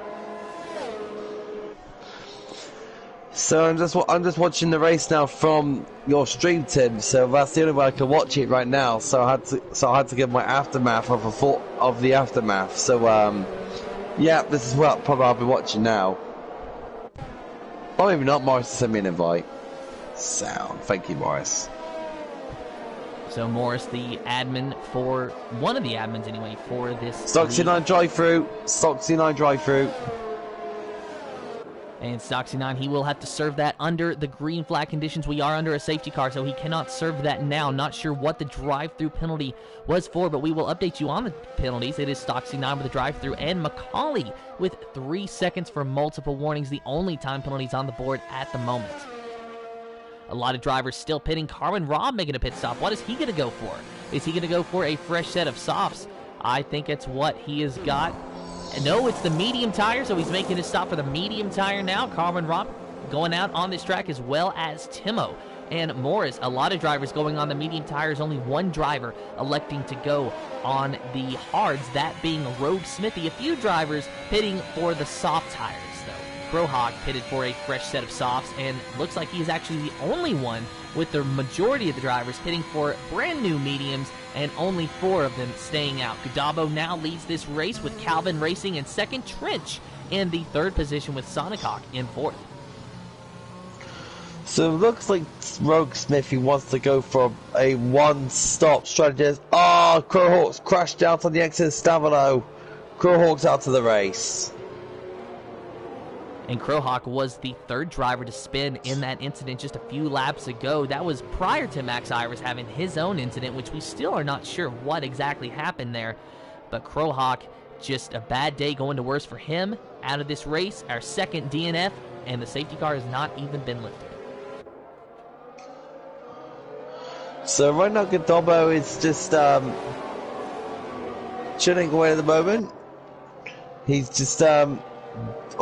So I'm just watching the race now from your stream, Tim. So that's the only way I can watch it right now. So I had to get my aftermath of the aftermath. So yeah, this is what probably I'll be watching now. Or maybe not. Morris sent me an invite. Sound. Thank you, Morris. So Morris, the admin for one of the admins anyway for this. Stoxy9 drive-through. Stoxy9 drive-through. And Stoxy9, he will have to serve that under the green flag conditions. We are under a safety car, so he cannot serve that now. Not sure what the drive-through penalty was for, but we will update you on the penalties. It is Stoxy9 with the drive-through, and Macaulay with 3 seconds for multiple warnings. The only time penalties on the board at the moment. A lot of drivers still pitting. Carwin Robb making a pit stop. What is he going to go for? Is he going to go for a fresh set of softs? I think it's what he has got. No, it's the medium tire, so he's making his stop for the medium tire now. Carwin Robb going out on this track, as well as Timo. and Morris. A lot of drivers going on the medium tires, only one driver electing to go on the hards, that being Rogue Smithy. A few drivers pitting for the soft tires, though. Crowhawk pitted for a fresh set of softs, and looks like he's actually the only one with the majority of the drivers pitting for brand new mediums, and only 4 of them staying out. Gudabo now leads this race with Calvin racing in second, Trench in the 3rd position with Sonichawk in 4th. So it looks like Rogue Smithy wants to go for a one-stop strategy. Oh, Crowhawk's crashed out on the exit of Stavilo. Crowhawk's out of the race. And Crowhawk was the 3rd driver to spin in that incident just a few laps ago. That was prior to Max Iris having his own incident, which we still are not sure what exactly happened there. But Crowhawk, just a bad day going to worse for him. Out of this race, our 2nd DNF, and the safety car has not even been lifted. So right now Gudabo is just chilling away at the moment. He's just on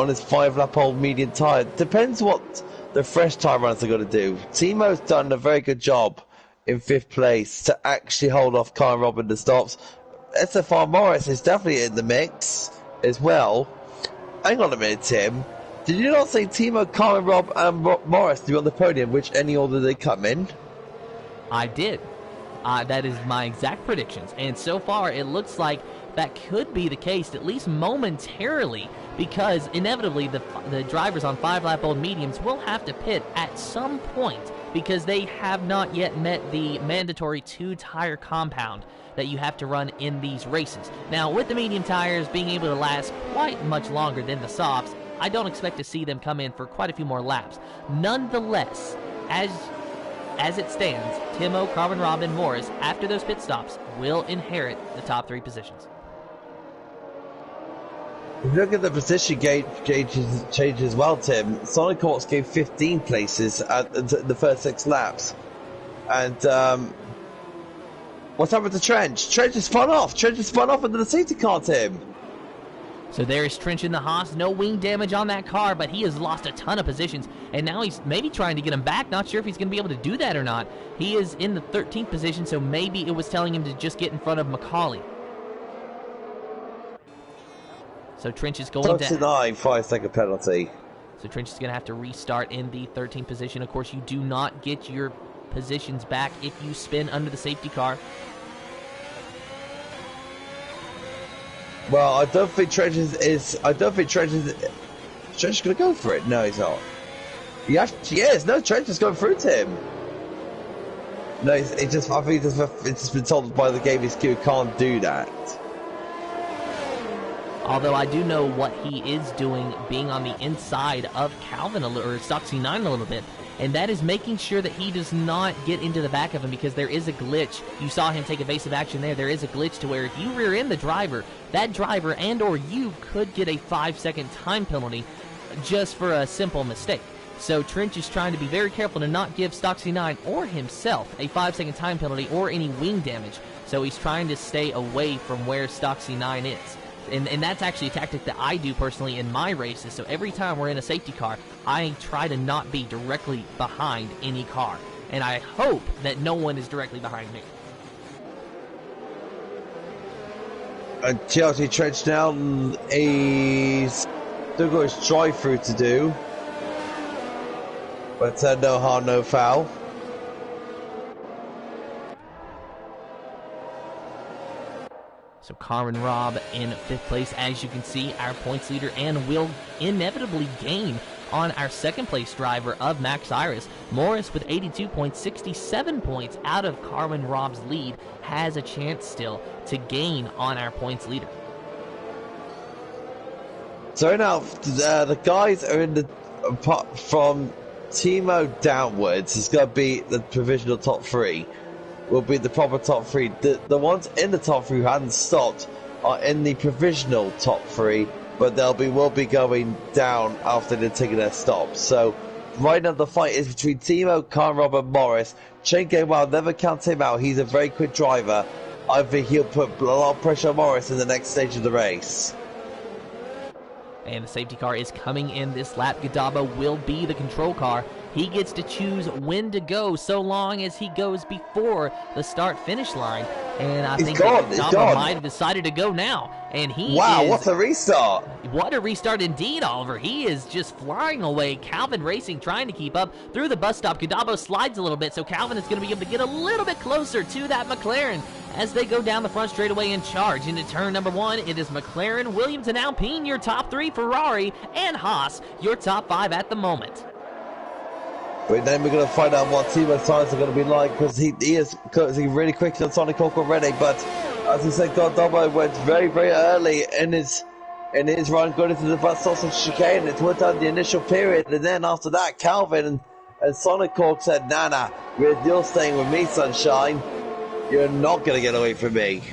his 5-lap-old medium tyre. Depends what the fresh tyre runners are going to do. Timo's done a very good job in 5th place to actually hold off Kyle Robb in the stops. SFR Morris is definitely in the mix as well. Hang on a minute, Tim. Did you not say Timo, Kyle Robb and Morris to be on the podium? Which any order they come in? I did. That is my exact predictions. And so far, it looks like that could be the case, at least momentarily, because inevitably the drivers on 5-lap-old mediums will have to pit at some point because they have not yet met the mandatory 2-tire compound that you have to run in these races. Now, with the medium tires being able to last quite much longer than the softs, I don't expect to see them come in for quite a few more laps. Nonetheless, as it stands, Timo, Carmen, Robb, and Morris, after those pit stops, will inherit the top 3 positions. If you look at the position change as well, Tim, Sonic Hawks gave 15 places at the first 6 laps. And what's happened to Trench? Trench has spun off. Trench has spun off into the safety car, Tim. So there's Trench in the Haas. No wing damage on that car, but he has lost a ton of positions. And now he's maybe trying to get him back. Not sure if he's going to be able to do that or not. He is in the 13th position, so maybe it was telling him to just get in front of Macaulay. So Trench is going to... 9, 5-second penalty. So Trench is going to have to restart in the 13th position. Of course, you do not get your positions back if you spin under the safety car. Well, I don't think Trench is Trench going to go for it. No, he's not. No, Trench is going through to him. No, I think it's just been told by the game his queue can't do that. Although I do know what he is doing, being on the inside of Calvin or Stoxy 9 a little bit, and that is making sure that he does not get into the back of him, because there is a glitch. You saw him take evasive action there. There is a glitch to where if you rear end the driver, that driver and or you could get a 5-second time penalty just for a simple mistake. So Trench is trying to be very careful to not give Stoxy 9 or himself a 5-second time penalty or any wing damage. So he's trying to stay away from where Stoxy 9 is. And that's actually a tactic that I do personally in my races. So every time we're in a safety car, I try to not be directly behind any car. And I hope that no one is directly behind me. And TLT Trench now, he's still got his drive-through to do. But no harm, no foul. So Carmen Robb in 5th place, as you can see, our points leader, and will inevitably gain on our 2nd place driver of Max Iris. Morris with 82 points, 67 points out of Carmen Robb's lead, has a chance still to gain on our points leader. So now the guys are in the from Timo downwards. It's going to be the provisional top 3. Will be the proper top 3. The ones in the top 3 who hadn't stopped are in the provisional top 3, but will be going down after they're taking their stops. So right now the fight is between Timo, Kyle Robb and Morris. Chen Gaywell, never count him out. He's a very quick driver. I think he'll put a lot of pressure on Morris in the next stage of the race. And the safety car is coming in this lap. Gudabo will be the control car. He gets to choose when to go so long as he goes before the start-finish line. And I think Gadabo might have decided to go now. And what a restart. What a restart indeed, Oliver. He is just flying away. Calvin Racing trying to keep up through the bus stop. Gadabo slides a little bit, so Calvin is going to be able to get a little bit closer to that McLaren as they go down the front straightaway and charge into turn number 1. It is McLaren, Williams, and Alpine, your top 3, Ferrari, and Haas, your top 5 at the moment. But then we're going to find out what Timo's tires are going to be like, because he is really quick on Sonic Hawk already. But as he said, Gadabo went very, very early in his run, going into the bus stop chicane. It went down the initial period, and then after that, Calvin and Sonic Hawk said, "Nana, you're staying with me, sunshine. You're not going to get away from me."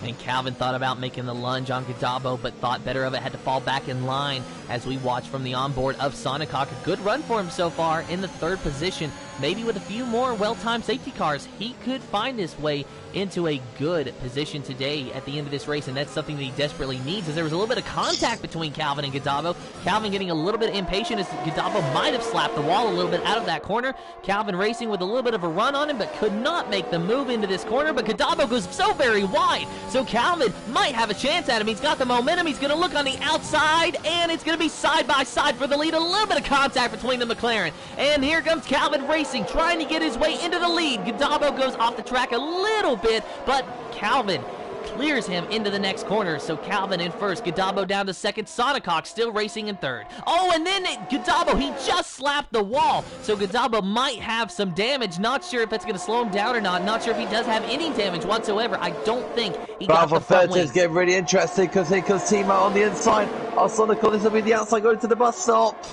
And Calvin thought about making the lunge on Gadabo, but thought better of it, had to fall back in line as we watch from the onboard of Sonic Hawk. A good run for him so far in the 3rd position. Maybe with a few more well-timed safety cars, he could find his way into a good position today at the end of this race, and that's something that he desperately needs, as there was a little bit of contact between Calvin and Gadabo. Calvin getting a little bit impatient as Gadabo might have slapped the wall a little bit out of that corner. Calvin racing with a little bit of a run on him, but could not make the move into this corner, but Gadabo goes so very wide, so Calvin might have a chance at him. He's got the momentum. He's going to look on the outside, and it's going to be side by side for the lead. A little bit of contact between the McLaren, and here comes Calvin racing, trying to get his way into the lead. Gadabo goes off the track a little bit, but Calvin clears him into the next corner. So Calvin in first, Gadabo down to second, Sonic Hawk still racing in third. Oh, and then Gadabo, he just slapped the wall. So Gadabo might have some damage. Not sure if it's going to slow him down or not. Not sure if he does have any damage whatsoever. I don't think he got the front wing. It's getting really interesting because here comes Timo on the inside. Oh, Sonic Hawk, this will be the outside going to the bus stop.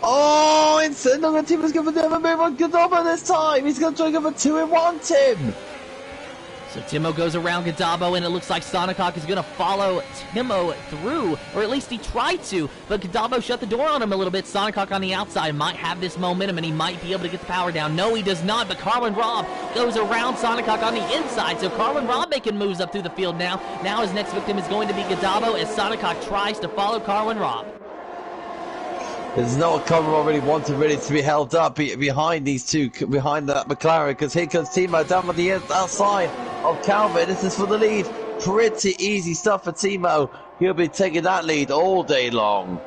Oh, instead, no, Timo's going for the other move on Gadabo this time. He's going to try to go for 2-in-1, Tim. So Timo goes around Gadabo, and it looks like Sonic Hawk is going to follow Timo through, or at least he tried to, but Gadabo shut the door on him a little bit. Sonic Hawk on the outside might have this momentum, and he might be able to get the power down. No, he does not, but Carwin Robb goes around Sonic Hawk on the inside, so Carwin Robb making moves up through the field now. Now his next victim is going to be Gadabo, as Sonic Hawk tries to follow Carwin Robb. There's no cover already wanted really to be held up behind these two, behind that McLaren, because here comes Timo down on the outside of Calvin. This is for the lead. Pretty easy stuff for Timo. He'll be taking that lead all day long.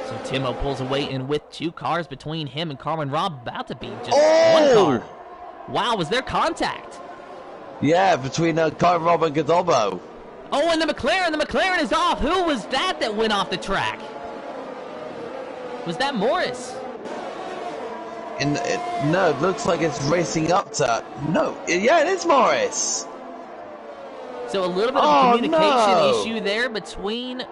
So Timo pulls away, and with 2 cars between him and Carwin Robb, about to be just 1 car. Wow, was there contact? Yeah, between Carwin Robb and Gadabo. Oh, and the McLaren is off. Who was that went off the track? Was that Morris? No, it looks like it's racing up to... No, yeah, it is Morris. So a little bit of a communication issue there between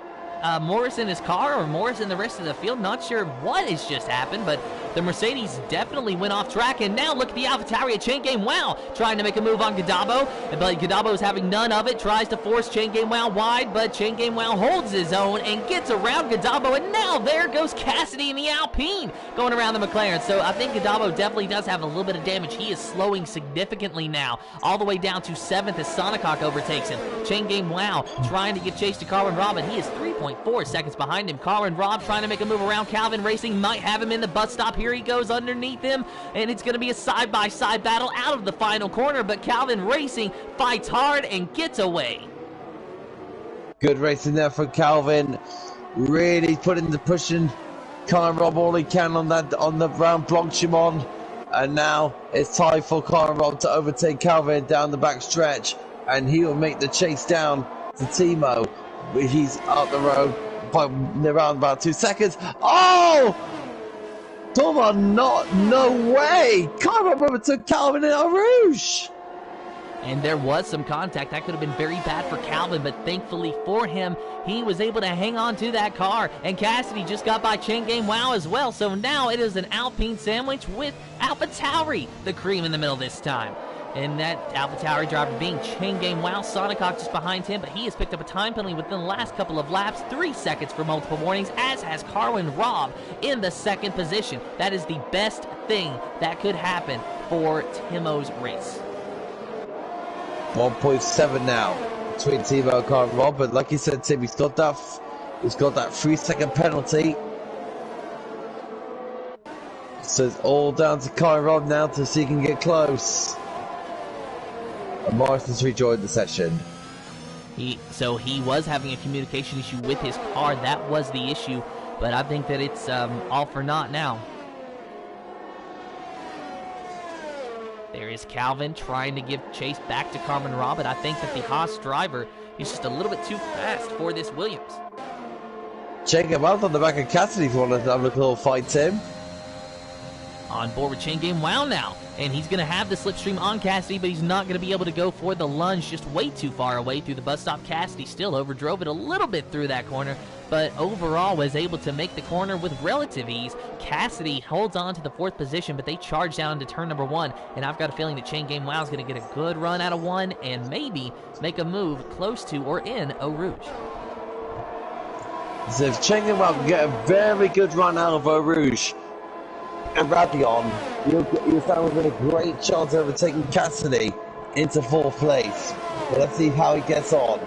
Morris and his car, or Morris and the rest of the field. Not sure what has just happened, but the Mercedes definitely went off track. And now look at the AlphaTauri Chain Game Wow trying to make a move on Gadabo, but Gadabo is having none of it. Tries to force Chain Game Wow wide, but Chain Game Wow holds his own and gets around Gadabo. And now there goes Cassidy in the Alpine going around the McLaren. So I think Gadabo definitely does have a little bit of damage. He is slowing significantly now, all the way down to 7th as Sonic Hawk overtakes him. Chain Game Wow trying to get chased to Carwin Robb, and he is 3.4 seconds behind him. Carwin Robb trying to make a move around Calvin Racing, might have him in the bus stop. Here he goes underneath him, and it's going to be a side-by-side battle out of the final corner, but Calvin Racing fights hard and gets away. Good racing there for Calvin. Really pushing Carwin Robb all he can on the round block Shimon. And now it's time for Carwin Robb to overtake Calvin down the back stretch, and he will make the chase down to Timo. He's up the road by around about 2 seconds. Oh! Come on, no way! Carwin Robb took Calvin in a rouge! And there was some contact. That could have been very bad for Calvin, but thankfully for him, he was able to hang on to that car. And Cassidy just got by Chain Game Wow as well. So now it is an Alpine sandwich with AlphaTauri, the cream in the middle this time. And that AlphaTauri driver being Chain Game Wow. Sonic Hawk just behind him, but he has picked up a time penalty within the last couple of laps. 3 seconds for multiple warnings, as has Carwin Robb in the 2nd position. That is the best thing that could happen for Timo's race. 1.7 now between Timo and Carwin Robb, but like you said, Tim, he's got that 3-second penalty. So it's all down to Kyrod now to see if he can get close. And Morrison's rejoined the session. So he was having a communication issue with his car. That was the issue, but I think that it's all for naught now. There is Calvin trying to give chase back to Carmen Raw, but I think that the Haas driver is just a little bit too fast for this Williams. Check him out on the back of Cassidy's one to have a little fight, Tim. On board with Chain Game Wow now, and he's going to have the slipstream on Cassidy, but he's not going to be able to go for the lunge, just way too far away through the bus stop. Cassidy still overdrove it a little bit through that corner, but overall was able to make the corner with relative ease. Cassidy holds on to the 4th position, but they charge down to turn number 1, and I've got a feeling that Chain Game Wow is going to get a good run out of 1 and maybe make a move close to or in Eau Rouge. So if Chain Game Wow can get a very good run out of Eau Rouge and Radeon, you'll stand with a great chance of overtaking Cassidy into 4th place. But let's see how he gets on.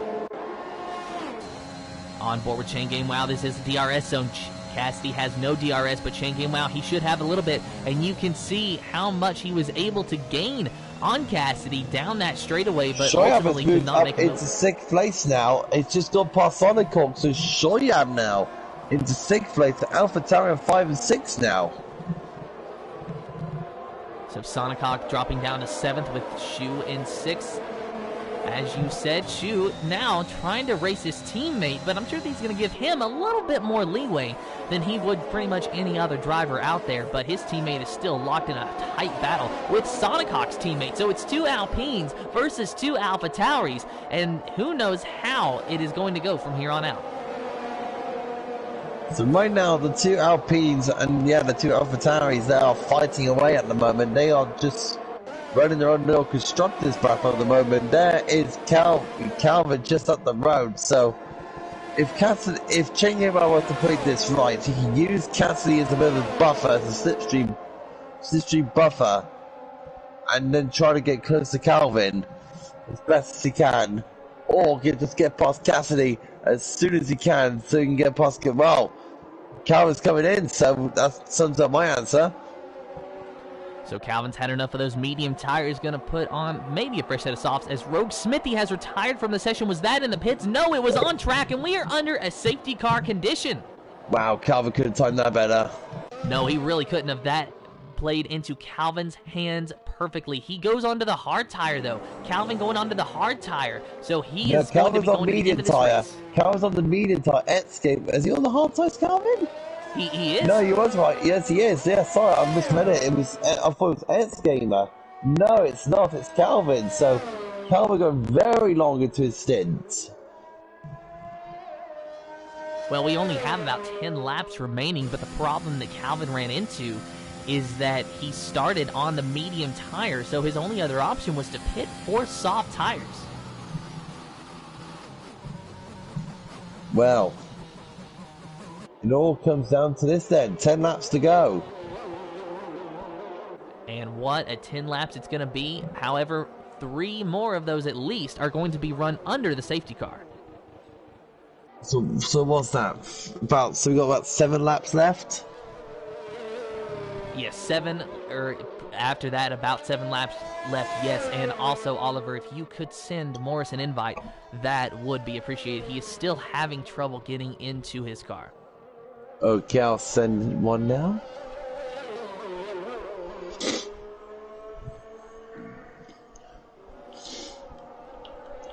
On board with Chain Game Wow, this is the DRS zone. Cassidy has no DRS, but Chain Game Wow, he should have a little bit, and you can see how much he was able to gain on Cassidy down that straightaway, but ultimately could not make a move. Into 6th place now. It's just gone past Sonic Hawk, so Shoyam now into 6th place. AlphaTauri 5 and 6 now. So Sonic Hawk dropping down to 7th with Shu in 6th. As you said, Shu now trying to race his teammate, but I'm sure that he's going to give him a little bit more leeway than he would pretty much any other driver out there, but his teammate is still locked in a tight battle with Sonic Hawk's teammate. So it's 2 Alpines versus 2 AlphaTauris, and who knows how it is going to go from here on out. So right now, the 2 Alpines and the 2 AlphaTauris, they are fighting away at the moment. They are just running their own little constructors battle at the moment. There is Calvin just up the road. So if Chain Game Wow was to put this right, he can use Cassidy as a bit of a buffer, as a slipstream buffer, and then try to get close to Calvin as best as he can, or just get past Cassidy as soon as he can, so he can get past. Well, Calvin's coming in, so that sums up my answer. So Calvin's had enough of those medium tires, going to put on maybe a fresh set of softs as Rogue Smithy has retired from the session. Was that in the pits? No, it was on track, and we are under a safety car condition. Wow, Calvin could have timed that better. No, he really couldn't have. That played into Calvin's hands perfectly. He goes onto the hard tire, though. Calvin going onto the hard tire, so he is going to be going into this race. Calvin's on the medium tire. Escape. Is he on the hard tires, Calvin? He is. No, he was right. Yes, he is. Yeah, sorry, I misread it. I thought it was Edsgamer. No, it's not. It's Calvin. So Calvin going very long into his stint. Well, we only have about 10 laps remaining, but the problem that Calvin ran into is that he started on the medium tire, so his only other option was to pit for soft tires. Well, it all comes down to this then. 10 laps to go. And what a 10 laps it's going to be. However, 3 more of those at least are going to be run under the safety car. So what's that? So we got about 7 laps left? Yes, 7, or after that, about 7 laps left, yes. And also, Oliver, if you could send Morris an invite, that would be appreciated. He is still having trouble getting into his car. Okay, I'll send one now.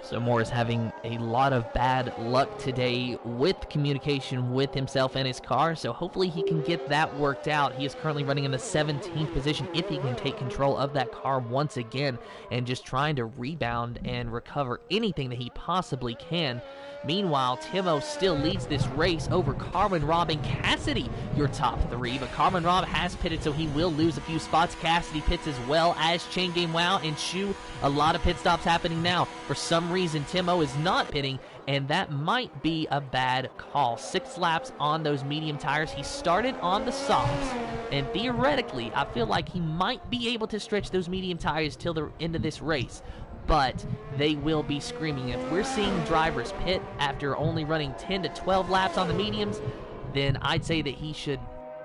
So Morris having a lot of bad luck today with communication with himself and his car, so hopefully he can get that worked out. He is currently running in the 17th position if he can take control of that car once again and just trying to rebound and recover anything that he possibly can. Meanwhile, Timo still leads this race over Carmen Robb and Cassidy, your top 3, but Carmen Robb has pitted, so he will lose a few spots. Cassidy pits as well as Chain Game Wow and Shu. A lot of pit stops happening now. For some reason, Timo is not pitting, and that might be a bad call. 6 laps on those medium tires. He started on the softs, and theoretically, I feel like he might be able to stretch those medium tires till the end of this race. But they will be screaming. If we're seeing drivers pit after only running 10 to 12 laps on the mediums, then I'd say that he should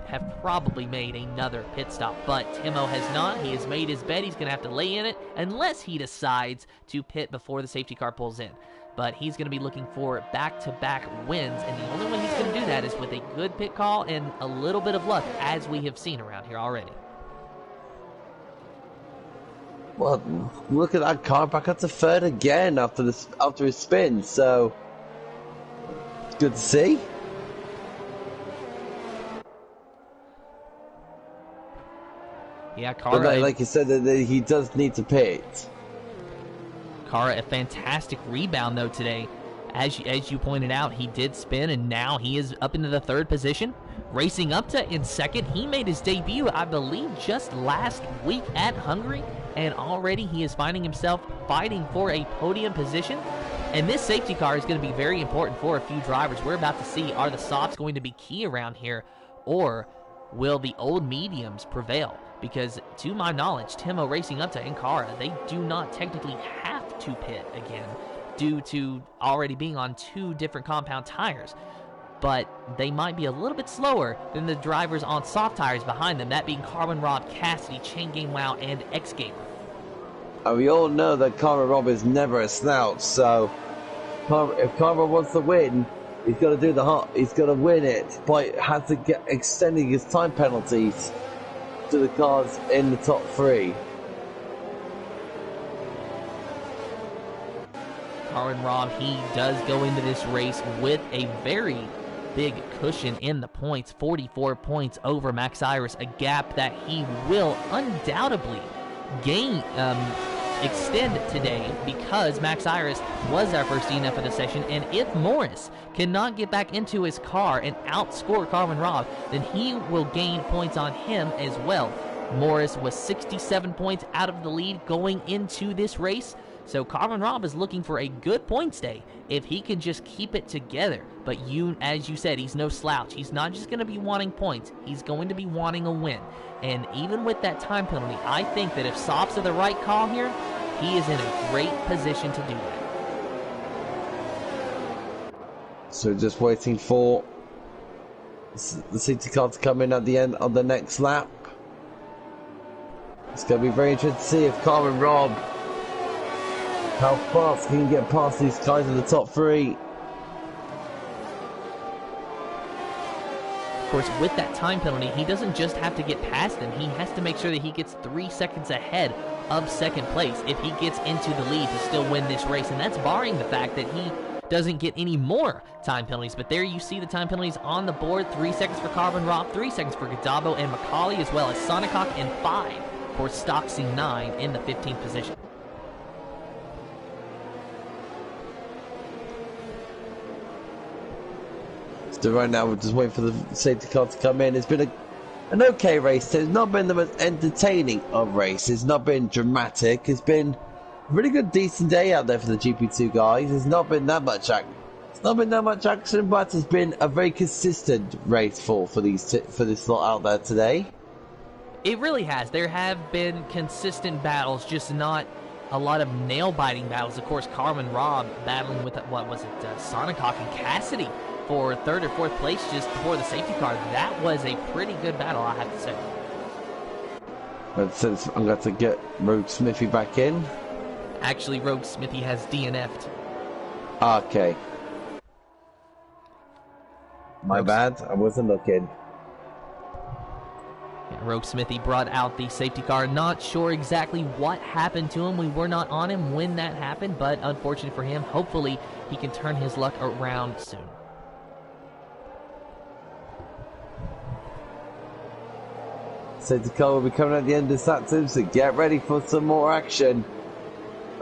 have probably made another pit stop, but Timo has not. He has made his bet. He's going to have to lay in it unless he decides to pit before the safety car pulls in. But he's going to be looking for back-to-back wins, and the only way he's going to do that is with a good pit call and a little bit of luck, as we have seen around here already. Well, look at that car back up to third again after his spin, so it's good to see. Yeah, Kara. But like you said, he does need to pit. Kara, a fantastic rebound, though, today. As you pointed out, he did spin, and now he is up into the third position. Racing up to in second. He made his debut, I believe, just last week at Hungary, and already he is finding himself fighting for a podium position. And this safety car is going to be very important for a few drivers. We're about to see, are the softs going to be key around here, or will the old mediums prevail? Because, to my knowledge, Timo, Racing Up to, and Kara, they do not technically have to pit again due to already being on 2 different compound tires. But they might be a little bit slower than the drivers on soft tires behind them, that being Carbon Rob, Cassidy, Chain Game Wow, and X Gamer. And we all know that Carbon Rob is never a snout, so if Carbon wants to win, he's got to do he's got to win it by extending his time penalties to the cars in the top 3. Carbon Rob, he does go into this race with a very big cushion in the points, 44 points over Max Iris, a gap that he will undoubtedly extend today, because Max Iris was our first DNF of the session, and if Morris cannot get back into his car and outscore Carbon Rob, then he will gain points on him as well. Morris was 67 points out of the lead going into this race, so Carbon Rob is looking for a good points day if he can just keep it together. But as you said, he's no slouch. He's not just going to be wanting points. He's going to be wanting a win. And even with that time penalty, I think that if softs are the right call here, he is in a great position to do that. So just waiting for the safety car to come in at the end of the next lap. It's going to be very interesting to see if Carbon Rob, how fast he can get past these guys in the top 3. Of course, with that time penalty, he doesn't just have to get past them. He has to make sure that he gets 3 seconds ahead of second place if he gets into the lead to still win this race. And that's barring the fact that he doesn't get any more time penalties. But there you see the time penalties on the board. 3 seconds for Carbon Rob, 3 seconds for Gadabo and Macaulay, as well as Sonicok, and 5 for Stocksy 9 in the 15th position. So right now we're just waiting for the safety car to come in. It's been an okay race. It's not been the most entertaining of races. It's not been dramatic. It's been a really good, decent day out there for the GP2 guys. It's not been that much action. It's not been that much action, but it's been a very consistent race for this lot out there today. It really has. There have been consistent battles, just not a lot of nail-biting battles. Of course, Carbon Rob battling with, Sonicok and Cassidy for 3rd or 4th place just before the safety car. That was a pretty good battle, I have to say. But since I'm going to get Rogue Smithy back in. Actually, Rogue Smithy has DNF'd. Okay. My bad, I wasn't looking. Yeah, Rogue Smithy brought out the safety car. Not sure exactly what happened to him. We were not on him when that happened, but unfortunate for him. Hopefully, he can turn his luck around soon. Safety car will be coming at the end of this lap, so get ready for some more action.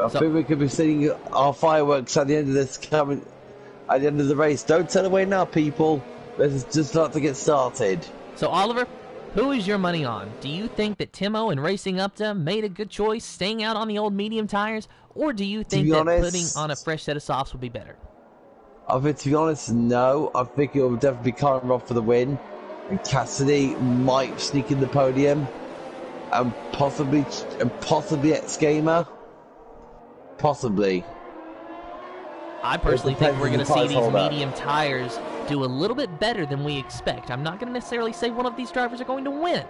I think we could be seeing our fireworks at the end of this at the end of the race. Don't turn away now, people. Let's just start to get started. So, Oliver, who is your money on? Do you think that Timo and Racing Up to made a good choice staying out on the old medium tires? Or do you think that putting on a fresh set of softs would be better? I think, to be honest, no. I think it will definitely be Carbon Rob for the win. And Cassidy might sneak in the podium. And possibly X Gamer. Possibly. I personally think we're going to see these hold up. medium tires do a little bit better than we expect. I'm not going to necessarily say one of these drivers are going to win,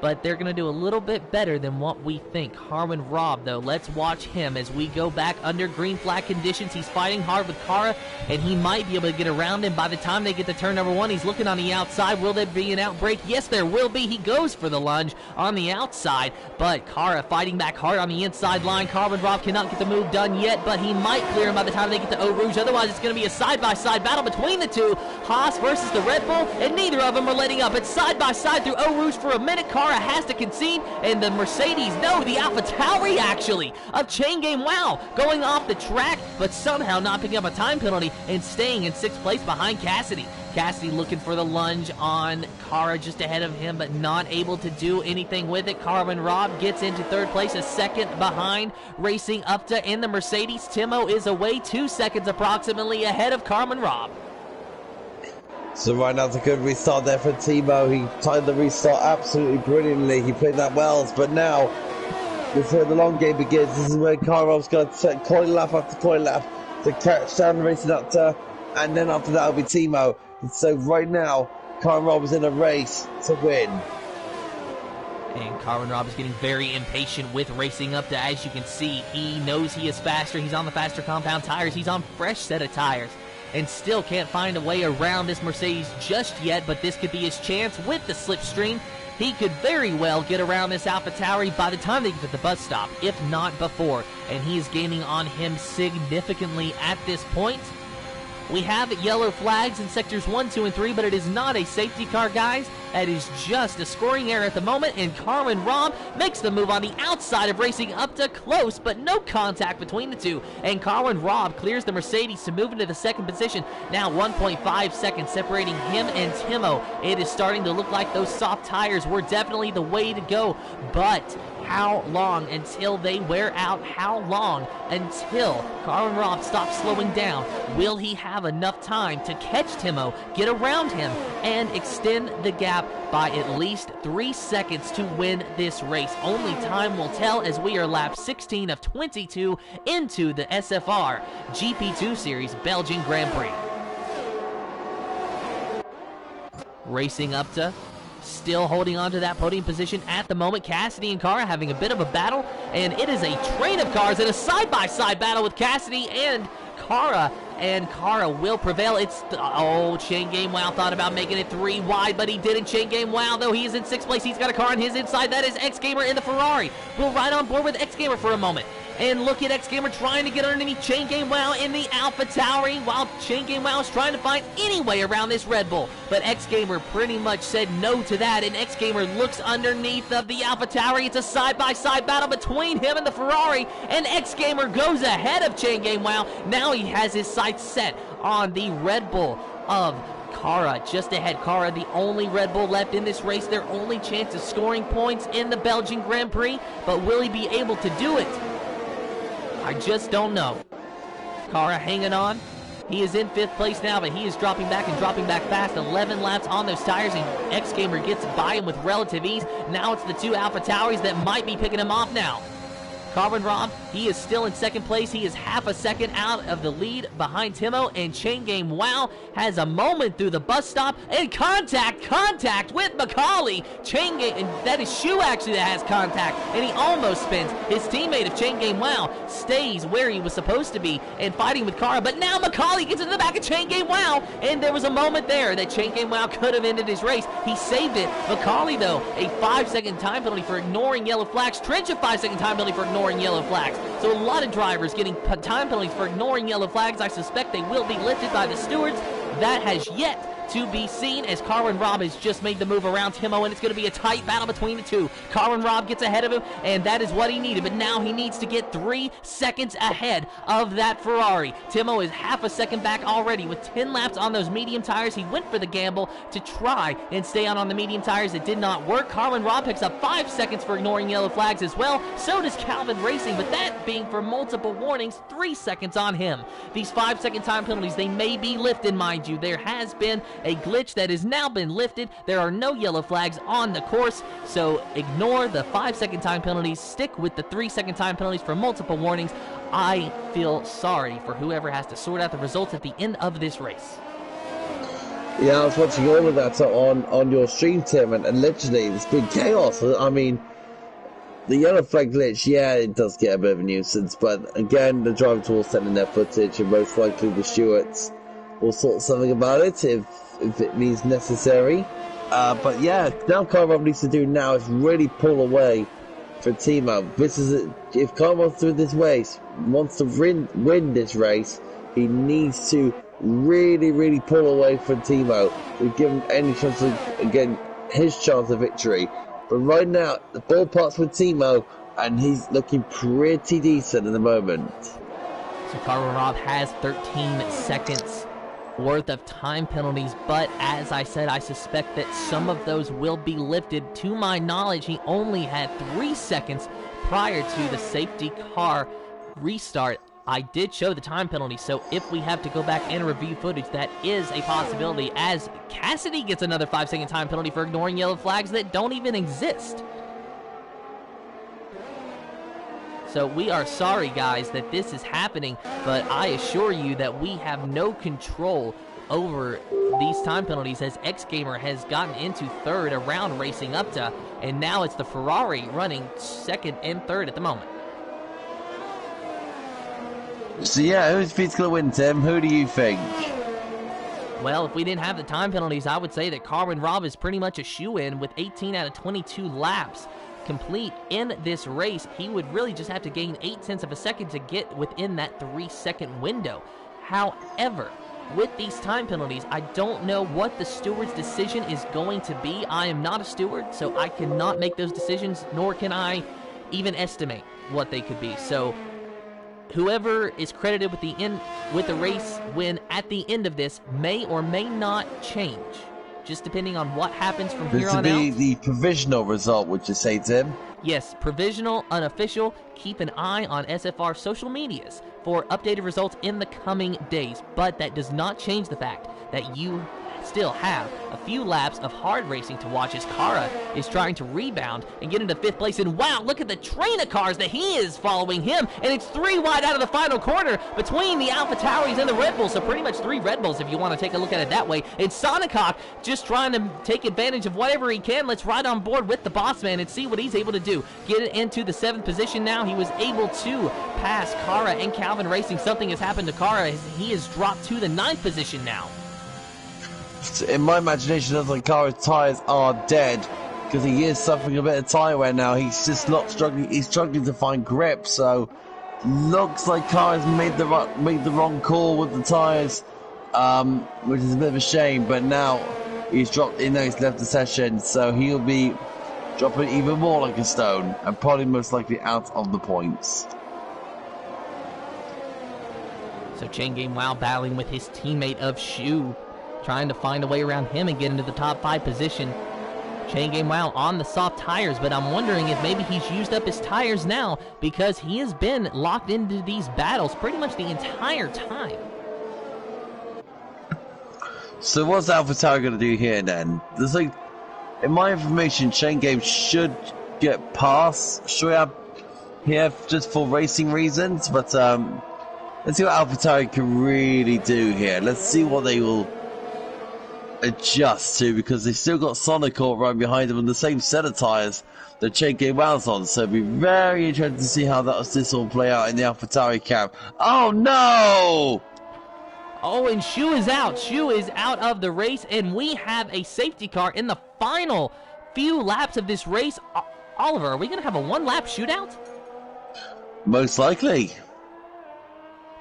but they're going to do a little bit better than what we think. Carmen Robb, though, let's watch him as we go back under green flag conditions. He's fighting hard with Kara, and he might be able to get around him by the time they get to turn number 1. He's looking on the outside. Will there be an outbreak? Yes, there will be. He goes for the lunge on the outside, but Kara fighting back hard on the inside line. Carmen Robb cannot get the move done yet, but he might clear him by the time they get to Eau Rouge. Otherwise, it's going to be a side-by-side battle between the two. Haas versus the Red Bull, and neither of them are letting up. It's side-by-side through Eau Rouge for a minute. Kara has to concede, and the Mercedes, no, the AlphaTauri actually, of Chain Game Wow, going off the track, but somehow not picking up a time penalty and staying in 6th place behind Cassidy. Cassidy looking for the lunge on Kara just ahead of him, but not able to do anything with it. Carmen Robb gets into 3rd place, a second behind, racing up to in the Mercedes. Timo is away 2 seconds approximately ahead of Carmen Robb. So right now it's a good restart there for Timo. He timed the restart absolutely brilliantly. He played that well, but now this is where the long game begins. This is where Karov's going to set coin lap after coin lap to catch down the racing up to, and then after that will be Timo. And so right now, Karov is in a race to win. And Carmen Robb is getting very impatient with racing up to, as you can see, he knows he is faster. He's on the faster compound tires. He's on fresh set of tires, and still can't find a way around this Mercedes just yet, but this could be his chance with the slipstream. He could very well get around this AlphaTauri by the time they get to the bus stop, if not before, and he is gaining on him significantly at this point. We have yellow flags in sectors 1, 2, and 3, but it is not a safety car, guys. That is just a scoring error at the moment, and Carmen Robb makes the move on the outside of racing up to close, but no contact between the two. And Carmen Robb clears the Mercedes to move into the 2nd position. Now 1.5 seconds separating him and Timo. It is starting to look like those soft tires were definitely the way to go, but how long until they wear out? How long until Carmen Robb stops slowing down? Will he have enough time to catch Timo, get around him, and extend the gap by at least 3 seconds to win this race? Only time will tell, as we are lap 16 of 22 into the SFR GP2 Series Belgian Grand Prix. Racing up to, still holding on to that podium position at the moment. Cassidy and Kara having a bit of a battle, and it is a train of cars in a side-by-side battle with Cassidy and Kara will prevail. It's, Chain Game Wow thought about making it 3 wide, but he didn't. Chain Game Wow, though, he is in 6th place. He's got a car on his inside. That is X Gamer in the Ferrari. We'll ride on board with X Gamer for a moment. And look at X Gamer trying to get underneath Chain Game Wow in the AlphaTauri, while Chain Game Wow is trying to find any way around this Red Bull. But X Gamer pretty much said no to that, and X Gamer looks underneath of the AlphaTauri. It's a side-by-side battle between him and the Ferrari, and X Gamer goes ahead of Chain Game Wow. Now he has his sights set on the Red Bull of Kara, just ahead. Kara, the only Red Bull left in this race, their only chance of scoring points in the Belgian Grand Prix, but will he be able to do it? I just don't know. Kara hanging on. He is in 5th place now, but he is dropping back and dropping back fast. 11 laps on those tires, and X Gamer gets by him with relative ease. Now it's the 2 AlphaTauris that might be picking him off now. Carmen Robb, he is still in 2nd place. He is half a second out of the lead behind Timo, and Chain Game Wow has a moment through the bus stop, and contact with Macaulay. Chain Game, and that is Shu actually that has contact, and he almost spins. His teammate of Chain Game Wow stays where he was supposed to be and fighting with Kara, but now Macaulay gets into the back of Chain Game Wow, and there was a moment there that Chain Game Wow could have ended his race. He saved it. Macaulay, though, a 5-second time penalty for ignoring yellow flags. Trench, a 5-second time penalty for ignoring yellow flags. So a lot of drivers getting time penalties for ignoring yellow flags. I suspect they will be lifted by the stewards. That has yet to be seen, as Carmen Robb has just made the move around Timo, and it's going to be a tight battle between the two. Carmen Robb gets ahead of him, and that is what he needed, but now he needs to get 3 seconds ahead of that Ferrari. Timo is half a second back already with 10 laps on those medium tires. He went for the gamble to try and stay on the medium tires. It did not work. Carmen Robb picks up 5 seconds for ignoring yellow flags as well. So does Calvin Racing, but that being for multiple warnings, 3 seconds on him. These 5-second time penalties, they may be lifted, mind you. There has been a glitch that has now been lifted. There are no yellow flags on the course, so ignore the 5-second time penalties. Stick with the 3-second time penalties for multiple warnings. I feel sorry for whoever has to sort out the results at the end of this race. Yeah, I was watching all of that on your stream, Tim, and literally it's been chaos. I mean, the yellow flag glitch, yeah, it does get a bit of a nuisance, but again, the drivers will send in their footage, and most likely the stewards will sort something about it if it means necessary. But yeah, now Carl needs to do now is really pull away for Timo. This is if Carl wants to win this race, wants to win this race, he needs to really pull away from Timo to give him any chance of, again, his chance of victory. But right now, the ballpark's with Timo, and he's looking pretty decent at the moment. So Carl Robb has 13 seconds worth of time penalties, but as I said, I suspect that some of those will be lifted. To my knowledge, he only had 3 seconds prior to the safety car restart. I did show the time penalty, so if we have to go back and review footage, that is a possibility, as Cassidy gets another 5-second time penalty for ignoring yellow flags that don't even exist. So we are sorry, guys, that this is happening, but I assure you that we have no control over these time penalties, as X-Gamer has gotten into third around racing up to, and now it's the Ferrari running second and third at the moment. So yeah, who's going to win, Tim? Who do you think? Well, if we didn't have the time penalties, I would say that Carwin Robb is pretty much a shoe-in with 18 out of 22 laps complete in this race. He would really just have to gain 0.8 of a second to get within that 3-second window. However, with these time penalties, I don't know what the steward's decision is going to be. I am not a steward, so I cannot make those decisions, nor can I even estimate what they could be. So whoever is credited with the race win at the end of this may or may not change, just depending on what happens from here on out. This would be the provisional result, would you say, Tim? Yes, provisional, unofficial. Keep an eye on SFR social medias for updated results in the coming days, but that does not change the fact that you still have a few laps of hard racing to watch, as Kara is trying to rebound and get into 5th place. And wow, look at the train of cars that he is following him, and it's 3 wide out of the final corner between the Alpha Tauris and the Red Bulls, so pretty much 3 Red Bulls if you want to take a look at it that way. And Sonic Hawk just trying to take advantage of whatever he can. Let's ride on board with the boss man and see what he's able to do. Get it into the 7th position now. He was able to pass Kara and Calvin Racing. Something has happened to Kara. He has dropped to the 9th position now. In my imagination, it looks like Kara's tyres are dead, because he is suffering a bit of tyre wear now. He's just not struggling. He's struggling to find grip. So, looks like Kara's made the wrong call with the tyres, which is a bit of a shame. But now he's dropped. He's left the session, so he'll be dropping even more like a stone, and probably most likely out of the points. So Chain Game Wow battling with his teammate of Shu, trying to find a way around him and get into the top 5 position. Chain Game Wow on the soft tires, but I'm wondering if maybe he's used up his tires now, because he has been locked into these battles pretty much the entire time. So what's AlphaTauri going to do here then? There's like, in my information, Chain Game should get past. Should we have here just for racing reasons? But let's see what AlphaTauri can really do here. Let's see what they will adjust to, because they've still got Sonic Corp right behind them on the same set of tyres that Chain Game Wow's on, so it'll be very interesting to see how this will play out in the AlphaTauri camp. Oh no! Oh, and Shu is out. Shu is out of the race, and we have a safety car in the final few laps of this race. Oliver, are we going to have a 1-lap shootout? Most likely.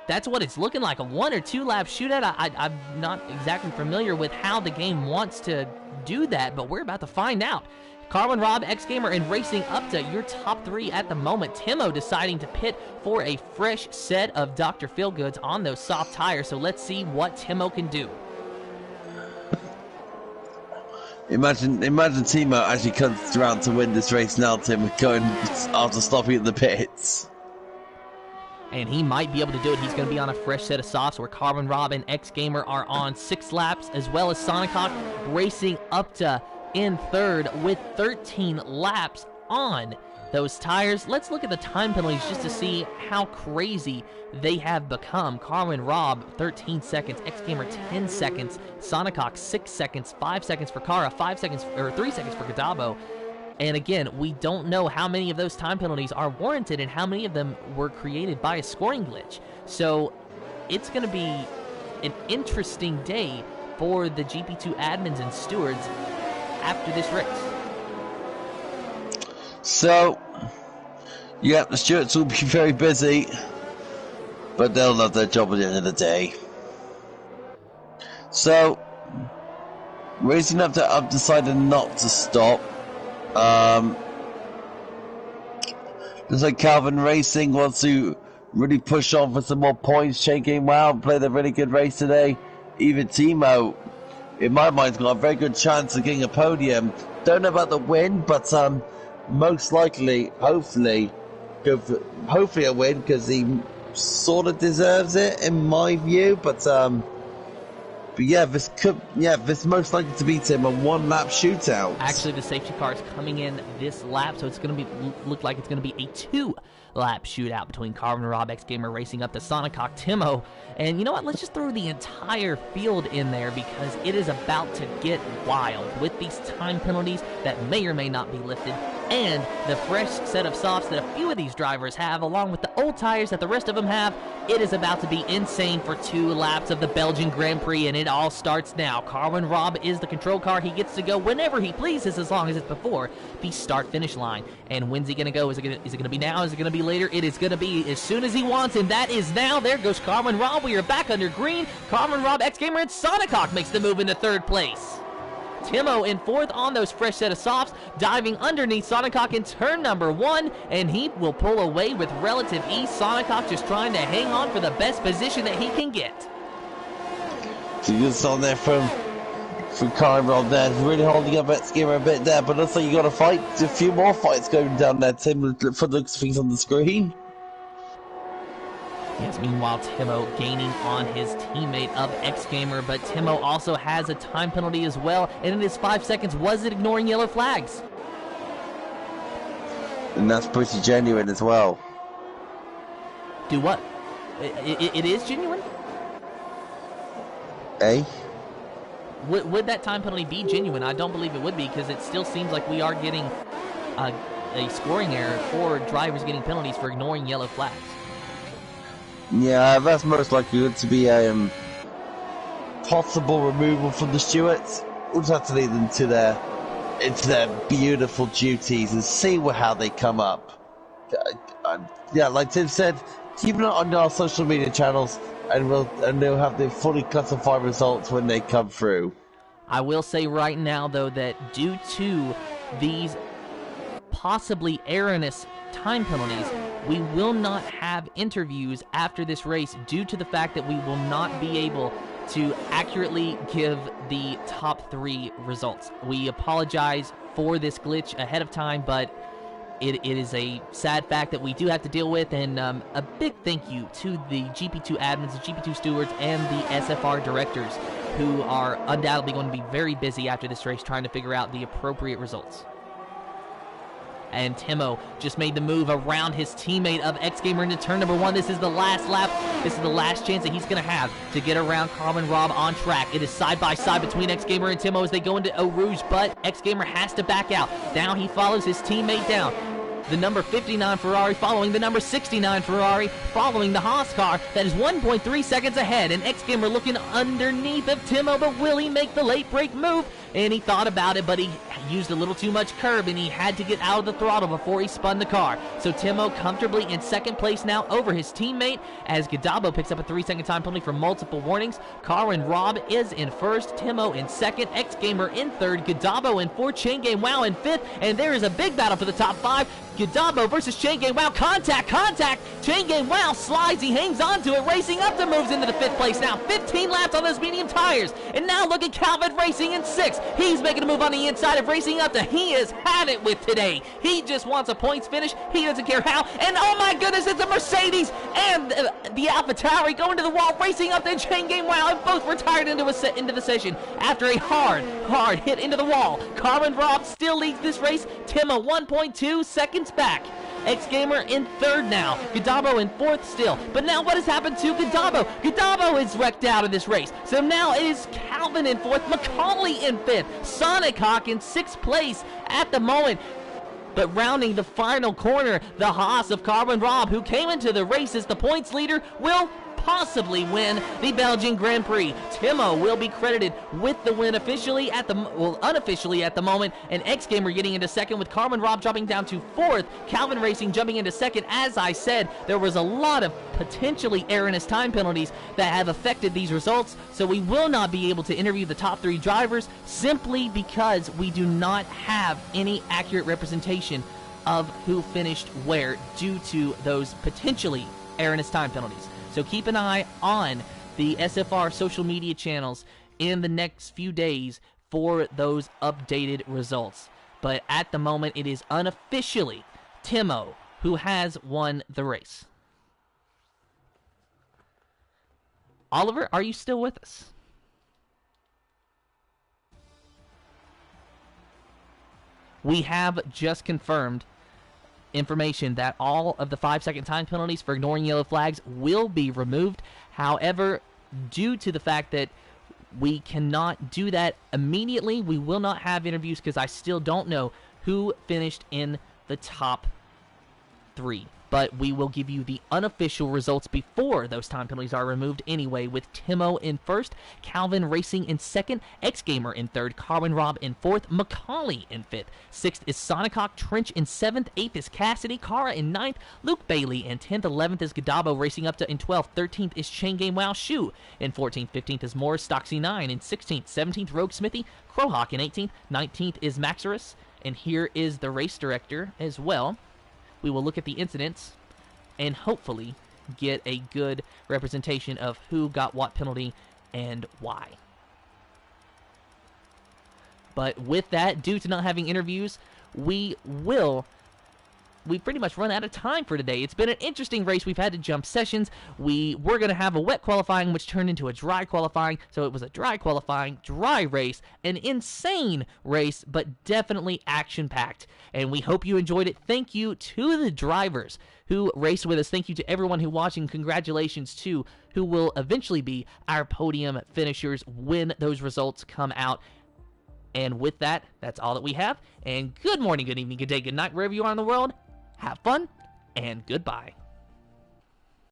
That's what it's looking like, a 1 or 2 lap shootout. I'm not exactly familiar with how the game wants to do that, but we're about to find out. Carwin Robb, X-Gamer, and Racing Up to your top 3 at the moment. Timo deciding to pit for a fresh set of Dr. Feelgoods on those soft tires, so let's see what Timo can do. Imagine Timo actually comes around to win this race now, Tim, going after stopping at the pits. and he might be able to do it. He's going to be on a fresh set of softs where Carbon Rob and X Gamer are on 6 laps, as well as Sonicock racing up to in third with 13 laps on those tires. Let's look at the time penalties just to see how crazy they have become. Carbon Rob 13 seconds, X Gamer 10 seconds, Sonicock 6 seconds, 5 seconds for Kara, 3 seconds for Gadabo. And again, we don't know how many of those time penalties are warranted and how many of them were created by a scoring glitch. So it's going to be an interesting day for the GP2 admins and stewards after this race. So, yeah, the stewards will be very busy, but they'll love their job at the end of the day. So, racing up to I've decided not to stop. Looks like Calvin Racing wants to really push on for some more points. Chain Game Wow played a really good race today. Even Timo, in my mind, has got a very good chance of getting a podium. Don't know about the win, but most likely, hopefully a win, because he sort of deserves it in my view. But yeah, this most likely to beat him a 1-lap shootout. Actually, the safety car is coming in this lap, so it's going to look like it's going to be a 2-lap shootout between Carbon Rob, X Gamer racing up to Sonicock, Timo. And you know what? Let's just throw the entire field in there because it is about to get wild with these time penalties that may or may not be lifted, and the fresh set of softs that a few of these drivers have, along with the old tires that the rest of them have. It is about to be insane for 2 laps of the Belgian Grand Prix, and it all starts now. Carbon Rob is the control car. He gets to go whenever he pleases, as long as it's before the start-finish line. And when's he going to go? Is it going to be now? Is it going to be later? It is going to be as soon as he wants, and that is now. There goes Carbon Rob. We are back under green. Carbon Rob, X Gamer, and Sonicock makes the move into 3rd place. Timo in 4th on those fresh set of softs, diving underneath Sonicock in turn number 1, and he will pull away with relative ease. Sonicock just trying to hang on for the best position that he can get. So you just on there from Carbon there, really holding up X Gamer a bit there, but looks like you got to fight. A few more fights going down there, Tim, for the things on the screen. Yes, meanwhile, Timo gaining on his teammate of X Gamer, but Timo also has a time penalty as well, and it is 5 seconds. Was it ignoring yellow flags? And that's pretty genuine as well. Do what? It is genuine? Eh? Would that time penalty be genuine? I don't believe it would be, because it still seems like we are getting a scoring error for drivers getting penalties for ignoring yellow flags. Yeah, that's most likely to be a possible removal from the stewards. We'll just have to leave them to their beautiful duties and see how they come up. Yeah, like Tim said, keep an eye on our social media channels, and they'll have the fully classified results when they come through. I will say right now, though, that due to these possibly erroneous time penalties, we will not have interviews after this race due to the fact that we will not be able to accurately give the top 3 results. We apologize for this glitch ahead of time, but it is a sad fact that we do have to deal with, and a big thank you to the GP2 admins, the GP2 stewards, and the SFR directors, who are undoubtedly going to be very busy after this race trying to figure out the appropriate results. And Timo just made the move around his teammate of X Gamer into turn number 1. This is the last lap. This is the last chance that he's going to have to get around Carbon Rob on track. It is side by side between X Gamer and Timo as they go into Eau Rouge, but X Gamer has to back out. Now he follows his teammate down. The number 59 Ferrari following the number 69 Ferrari, following the Haas car that is 1.3 seconds ahead. And X Gamer looking underneath of Timo, but will he make the late break move? And he thought about it, but he used a little too much curb, and he had to get out of the throttle before he spun the car. So Timo comfortably in 2nd place now over his teammate, as Gadabo picks up a 3-second time penalty for multiple warnings. Carbon Rob is in 1st, Timo in 2nd, X Gamer in 3rd, Gadabo in 4th, Chain Game Wow in 5th, and there is a big battle for the top 5. Gadabo versus Chain Game Wow. Contact! Chain Game Wow slides. He hangs on to it, racing up to moves into the 5th place now. 15 laps on those medium tires. And now look at Calvin Racing in 6th. He's making a move on the inside of Racing Up to. He has had it with today. He just wants a points finish. He doesn't care how. And oh my goodness, it's a Mercedes and the AlphaTauri going to the wall. Racing Up to chain game wow, and both retired into the session after a hard hit into the wall. Carmen Robb still leads this race. Timo 1.2 seconds back. X-Gamer in third now. Gadabo in fourth still. But now what has happened to Gadabo? Gadabo is wrecked out of this race. So now it is Calvin in fourth, Macaulay in fifth, Sonic Hawk in sixth place at the moment. But rounding the final corner, the Haas of Carmen Robb, who came into the race as the points leader, will possibly win the Belgian Grand Prix. Timo will be credited with the win officially unofficially at the moment, and X-Gamer getting into second with Carmen Robb dropping down to fourth. Calvin Racing jumping into second. As I said, there was a lot of potentially erroneous time penalties that have affected these results, so we will not be able to interview the top three drivers simply because we do not have any accurate representation of who finished where due to those potentially erroneous time penalties. So keep an eye on the SFR social media channels in the next few days for those updated results. But at the moment, it is unofficially Timo who has won the race. Oliver, are you still with us? We have just confirmed information that all of the 5-second time penalties for ignoring yellow flags will be removed. However, due to the fact that we cannot do that immediately, we will not have interviews because I still don't know who finished in the top three. But we will give you the unofficial results before those time penalties are removed anyway, with Timo in first, Calvin Racing in second, X-Gamer in third, Carmen Robb in fourth, Macaulay in fifth. Sixth is Sonic Hawk, Trench in seventh, eighth is Cassidy, Kara in ninth, Luke Bailey in 10th, 11th is Gadabo Racing Up to in 12th, 13th is Chain Game Wow Shu in 14th, 15th is Morris Stoxy 9 in 16th, 17th Rogue Smithy, Crowhawk in 18th, 19th is Maxarus, and here is the race director as well. We will look at the incidents and hopefully get a good representation of who got what penalty and why. But with that, due to not having interviews, we pretty much run out of time for today. It's been an interesting race. We've had to jump sessions. We were going to have a wet qualifying, which turned into a dry qualifying. So it was a dry qualifying, dry race, an insane race, but definitely action-packed. And we hope you enjoyed it. Thank you to the drivers who raced with us. Thank you to everyone who watching. Congratulations to who will eventually be our podium finishers when those results come out. And with that, that's all that we have. And good morning, good evening, good day, good night, wherever you are in the world. Have fun, and goodbye.